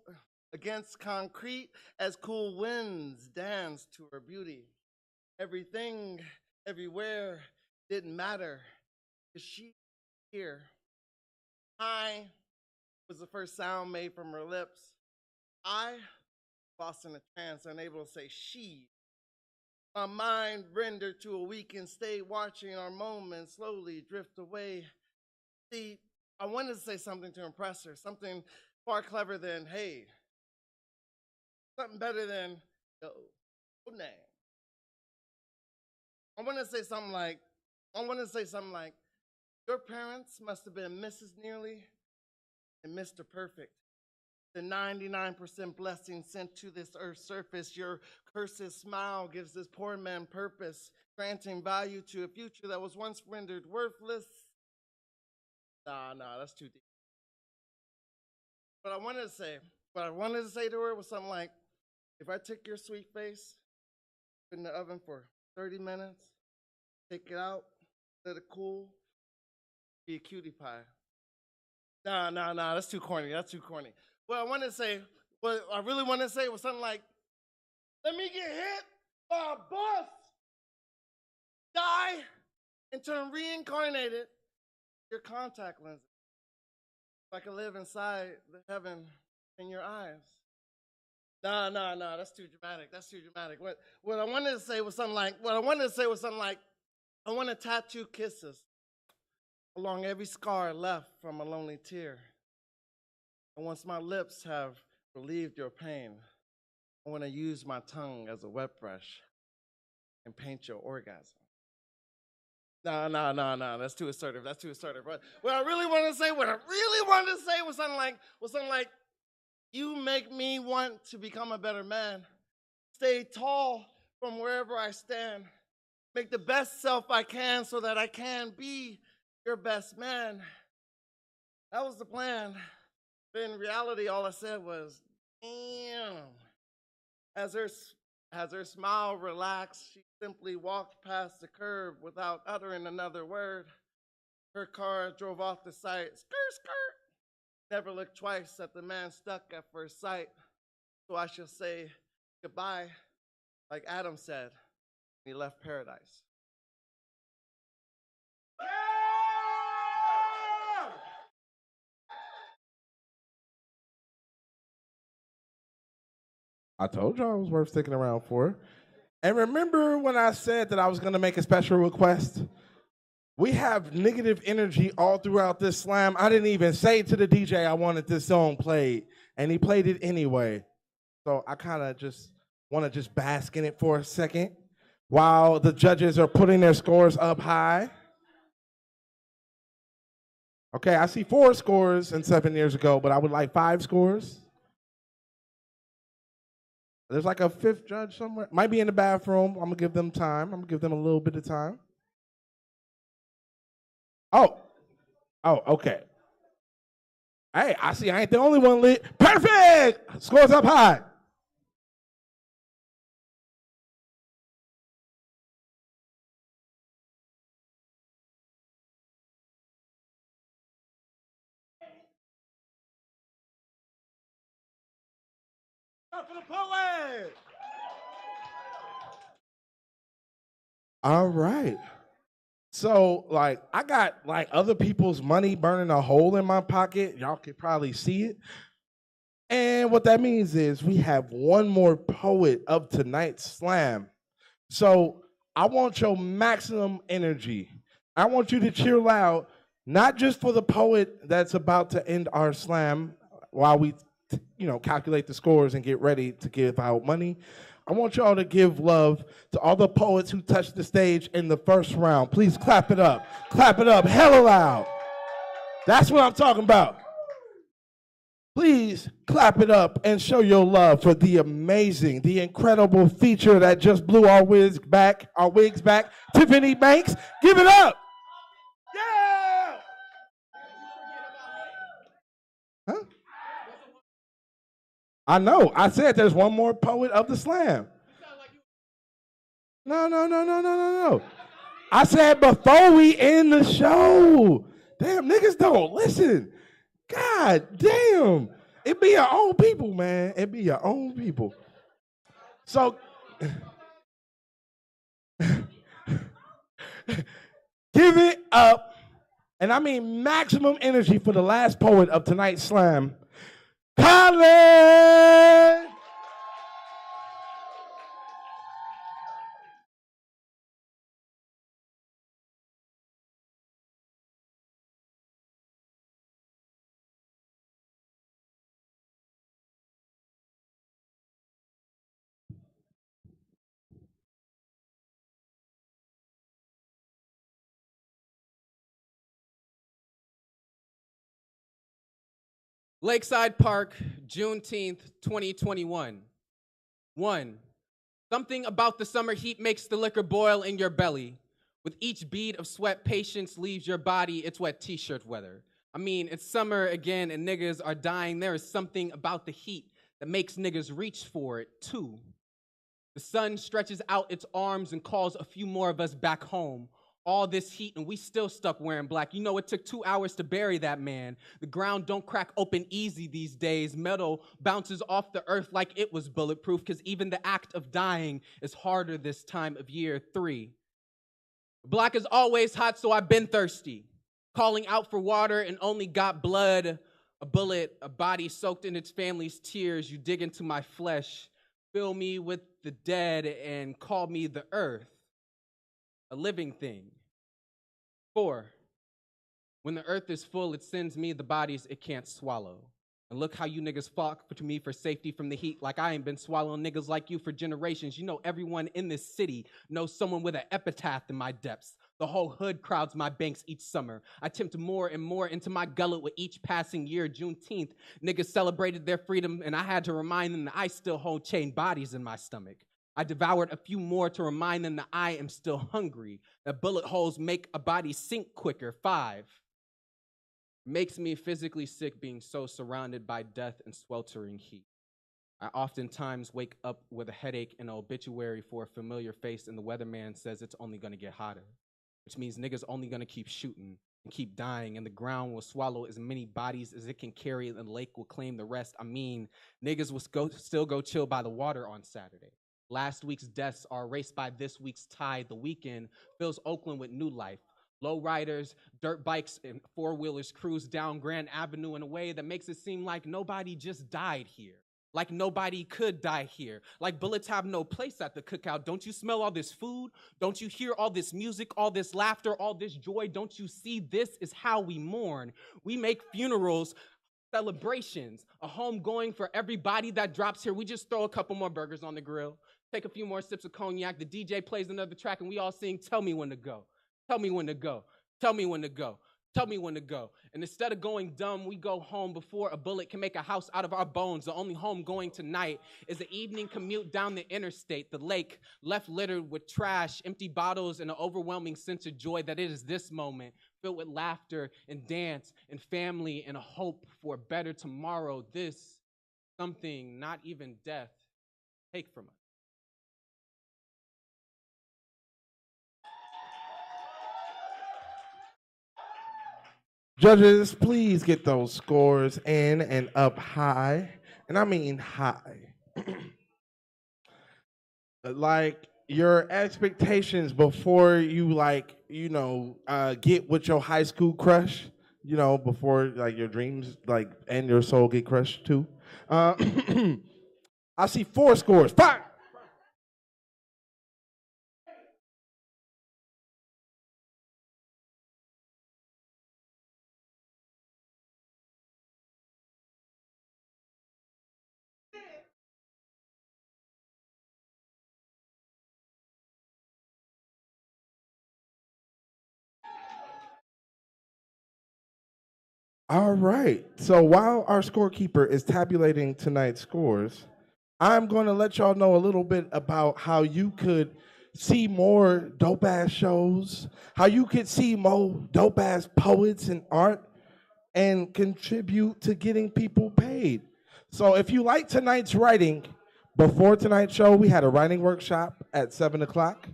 as cool winds danced to her beauty. Everything, everywhere didn't matter, because she here. I was the first sound made from her lips. I, lost in a trance, unable to say she. My mind rendered to a weakened state, watching our moments slowly drift away. See, I wanted to say something to impress her, something far clever than, hey, something better than, yo, good name. I want to say something like, your parents must have been Mrs. Nearly and Mr. Perfect. The 99% blessing sent to this earth's surface. Your cursed smile gives this poor man purpose, granting value to a future that was once rendered worthless. Nah, that's too deep. What I wanted to say to her was something like, if I took your sweet face, put it in the oven for 30 minutes, take it out, let it cool, be a cutie pie. Nah, that's too corny. What I really wanted to say was something like, let me get hit by a bus, die, and turn reincarnated your contact lenses. So I can live inside the heaven in your eyes. Nah, that's too dramatic. What I wanted to say was something like, I want to tattoo kisses along every scar left from a lonely tear. And once my lips have relieved your pain, I want to use my tongue as a wet brush and paint your orgasm. No, that's too assertive. But what I really wanted to say was something like, you make me want to become a better man. Stay tall from wherever I stand. Make the best self I can so that I can be your best man. That was the plan. But in reality, all I said was, damn. As her smile relaxed, she simply walked past the curb without uttering another word. Her car drove off the site. Skirt. Never looked twice at the man stuck at first sight. So I shall say goodbye, like Adam said when he left paradise. I told y'all it was worth sticking around for. And remember when I said that I was going to make a special request? We have negative energy all throughout this slam. I didn't even say to the DJ I wanted this song played, and he played it anyway. So I kind of just want to just bask in it for a second while the judges are putting their scores up high. Okay, I see 4 scores and 7 years ago, but I would like 5 scores. There's like a fifth judge somewhere. Might be in the bathroom. I'm gonna give them time. I'm gonna give them a little bit of time. Oh, okay. Hey, I see I ain't the only one lit. Perfect! Scores up high. For the poet. All right. So, like, I got like other people's money burning a hole in my pocket. Y'all can probably see it. And what that means is we have one more poet of tonight's slam. So I want your maximum energy. I want you to cheer loud, not just for the poet that's about to end our slam while we, calculate the scores and get ready to give out money. I want y'all to give love to all the poets who touched the stage in the first round. Please clap it up. Clap it up hella loud. That's what I'm talking about. Please clap it up and show your love for the amazing, the incredible feature that just blew our wigs back, Tiffany Banks. Give it up. Yeah. Huh? I know. I said there's one more poet of the slam. No. I said before we end the show. Damn, niggas don't listen. God damn. It be your own people, man. It be your own people. So, give it up. And I mean maximum energy for the last poet of tonight's slam, Colin! Lakeside Park, Juneteenth, 2021. 1. Something about the summer heat makes the liquor boil in your belly. With each bead of sweat, patience leaves your body. It's wet t-shirt weather. I mean, it's summer again and niggas are dying. There is something about the heat that makes niggas reach for it, too. The sun stretches out its arms and calls a few more of us back home. All this heat and we still stuck wearing black. You know, it took 2 hours to bury that man. The ground don't crack open easy these days. Metal bounces off the earth like it was bulletproof, because even the act of dying is harder this time of year. 3. Black is always hot, so I've been thirsty. Calling out for water and only got blood. A bullet, a body soaked in its family's tears. You dig into my flesh, fill me with the dead and call me the earth. A living thing. 4. When the earth is full, it sends me the bodies it can't swallow. And look how you niggas flock to me for safety from the heat, like I ain't been swallowing niggas like you for generations. You know everyone in this city knows someone with an epitaph in my depths. The whole hood crowds my banks each summer. I tempt more and more into my gullet with each passing year. Juneteenth, niggas celebrated their freedom, and I had to remind them that I still hold chained bodies in my stomach. I devoured a few more to remind them that I am still hungry, that bullet holes make a body sink quicker. 5. Makes me physically sick being so surrounded by death and sweltering heat. I oftentimes wake up with a headache and an obituary for a familiar face, and the weatherman says it's only gonna get hotter, which means niggas only gonna keep shooting and keep dying, and the ground will swallow as many bodies as it can carry, and the lake will claim the rest. I mean, niggas will still go chill by the water on Saturday. Last week's deaths are erased by this week's tide. The weekend fills Oakland with new life. Lowriders, dirt bikes, and four-wheelers cruise down Grand Avenue in a way that makes it seem like nobody just died here. Like nobody could die here. Like bullets have no place at the cookout. Don't you smell all this food? Don't you hear all this music, all this laughter, all this joy? Don't you see this is how we mourn? We make funerals celebrations, a homegoing for everybody that drops here. We just throw a couple more burgers on the grill, take a few more sips of cognac, the DJ plays another track, and we all sing, tell me when to go, tell me when to go, tell me when to go, Tell me when to go. And instead of going dumb, we go home before a bullet can make a house out of our bones. The only home going tonight is the evening commute down the interstate, the lake left littered with trash, empty bottles, and an overwhelming sense of joy that it is this moment, filled with laughter and dance and family and a hope for a better tomorrow. This, something not even death, take from us. Judges, please get those scores in and up high. And I mean high. Like your expectations before you get with your high school crush, before like your dreams and your soul get crushed too. I see 4 scores. 5. All right. So while our scorekeeper is tabulating tonight's scores, I'm going to let y'all know a little bit about how you could see more dope-ass shows, how you could see more dope-ass poets and art, and contribute to getting people paid. So if you like tonight's writing, before tonight's show, we had a writing workshop at 7 o'clock.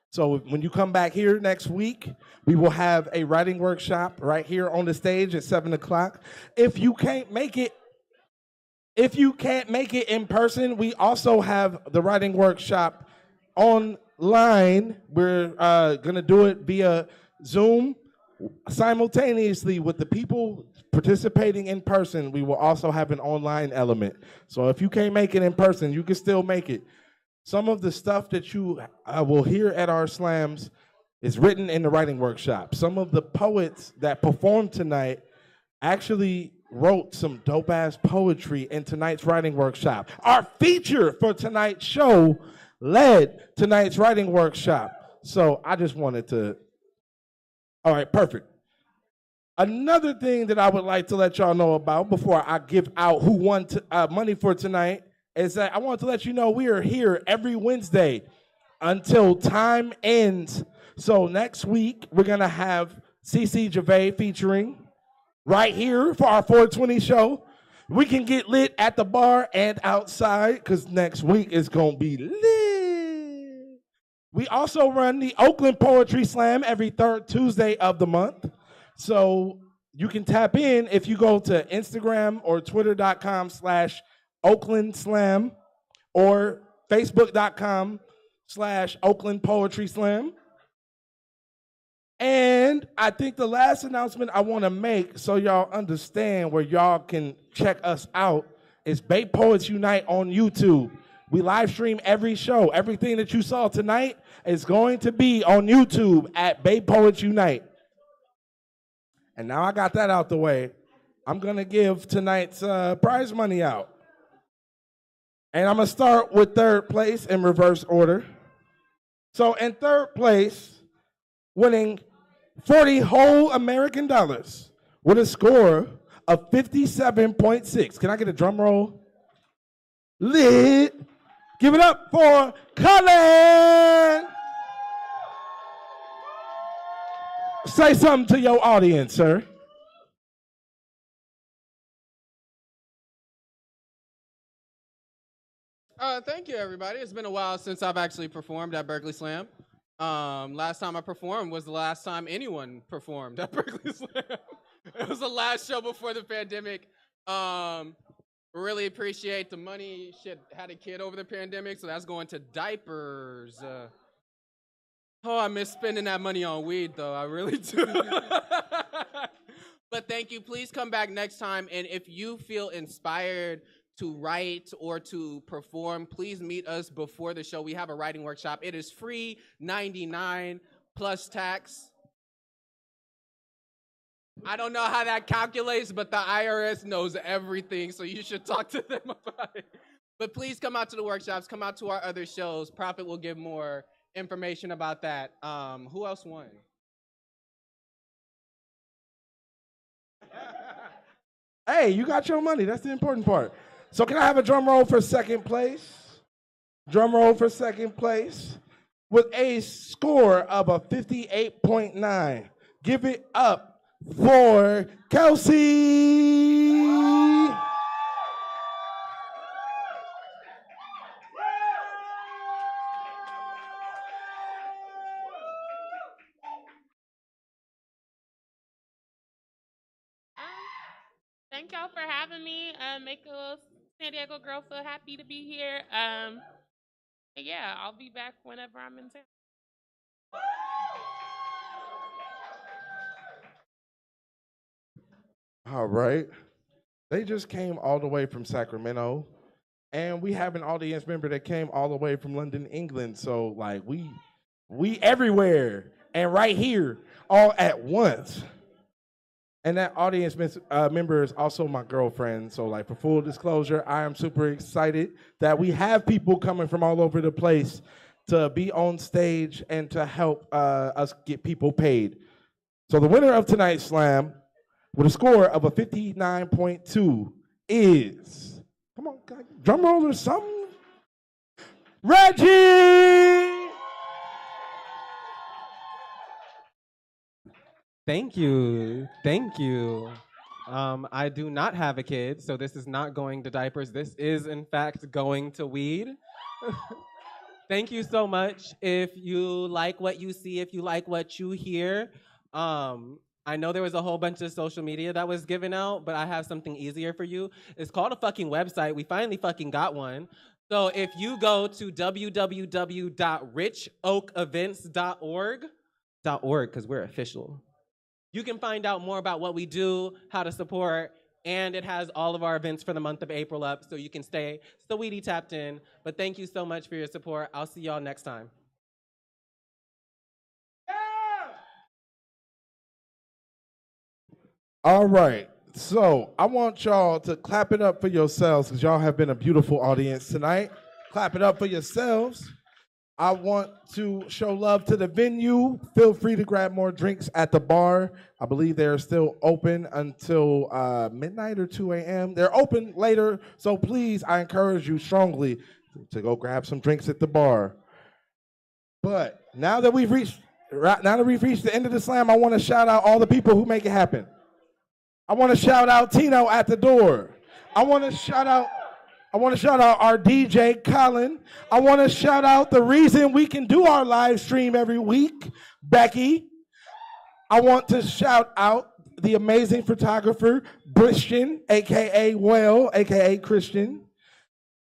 So when you come back here next week, we will have a writing workshop right here on the stage at 7 o'clock. If you can't make it in person, we also have the writing workshop online. We're gonna do it via Zoom simultaneously with the people participating in person. We will also have an online element. So if you can't make it in person, you can still make it. Some of the stuff that you will hear at our slams is written in the writing workshop. Some of the poets that performed tonight actually wrote some dope-ass poetry in tonight's writing workshop. Our feature for tonight's show led tonight's writing workshop. So I just wanted to, all right, perfect. Another thing that I would like to let y'all know about before I give out who won money for tonight is that I want to let you know we are here every Wednesday until time ends. So next week, we're going to have CC Gervais featuring right here for our 420 show. We can get lit at the bar and outside because next week is going to be lit. We also run the Oakland Poetry Slam every 3rd Tuesday of the month. So you can tap in if you go to Instagram or twitter.com/Oakland Slam or facebook.com/Oakland Poetry Slam. And I think the last announcement I want to make so y'all understand where y'all can check us out is Bay Poets Unite on YouTube. We live stream every show. Everything that you saw tonight is going to be on YouTube at Bay Poets Unite. And now I got that out the way, I'm going to give tonight's prize money out. And I'm going to start with 3rd place in reverse order. So in 3rd place, winning 40 whole American dollars with a score of 57.6. Can I get a drum roll? Lit. Give it up for Colin. Say something to your audience, sir. Thank you, everybody. It's been a while since I've actually performed at Berkeley Slam. Last time I performed was the last time anyone performed at Berkeley Slam. It was the last show before the pandemic. Really appreciate the money. Shit, had a kid over the pandemic, so that's going to diapers. I miss spending that money on weed, though. I really do. But thank you. Please come back next time. And if you feel inspired to write or to perform, please meet us before the show. We have a writing workshop. It is free, $99 plus tax. I don't know how that calculates, but the IRS knows everything, so you should talk to them about it. But please come out to the workshops. Come out to our other shows. Prophet will give more information about that. Who else won? Hey, you got your money. That's the important part. So can I have a drum roll for second place? Drum roll for second place. With a score of a 58.9. Give it up for Kelsey. Thank y'all for having me. Make a little San Diego girl feel happy to be here. Yeah, I'll be back whenever I'm in town. All right. They just came all the way from Sacramento. And we have an audience member that came all the way from London, England. So like we everywhere and right here all at once. And that audience member is also my girlfriend. So like for full disclosure, I am super excited that we have people coming from all over the place to be on stage and to help us get people paid. So the winner of tonight's slam with a score of a 59.2 is, come on, drum roll or something, Reggie! Thank you. Thank you. I do not have a kid, so this is not going to diapers. This is, in fact, going to weed. Thank you so much. If you like what you see, if you like what you hear, I know there was a whole bunch of social media that was given out, but I have something easier for you. It's called a fucking website. We finally fucking got one. So if you go to www.richoakevents.org, because we're official, you can find out more about what we do, how to support, and it has all of our events for the month of April up, so you can stay Saweetie tapped in. But thank you so much for your support. I'll see y'all next time. All right, so I want y'all to clap it up for yourselves because y'all have been a beautiful audience tonight. Clap it up for yourselves. I want to show love to the venue. Feel free to grab more drinks at the bar. I believe they're still open until midnight or 2 a.m. They're open later, so please, I encourage you strongly to go grab some drinks at the bar. But now that we've reached the end of the slam, I want to shout out all the people who make it happen. I want to shout out Tino at the door. I want to shout out our DJ, Colin. I want to shout out the reason we can do our live stream every week, Becky. I want to shout out the amazing photographer, Christian, a.k.a. Well, a.k.a. Christian.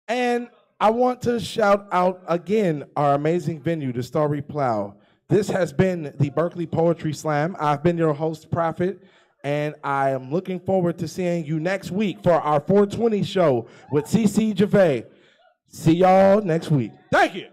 And I want to shout out again our amazing venue, the Starry Plow. This has been the Berkeley Poetry Slam. I've been your host, Prophet. And I am looking forward to seeing you next week for our 420 show with CC Gervais. See y'all next week. Thank you.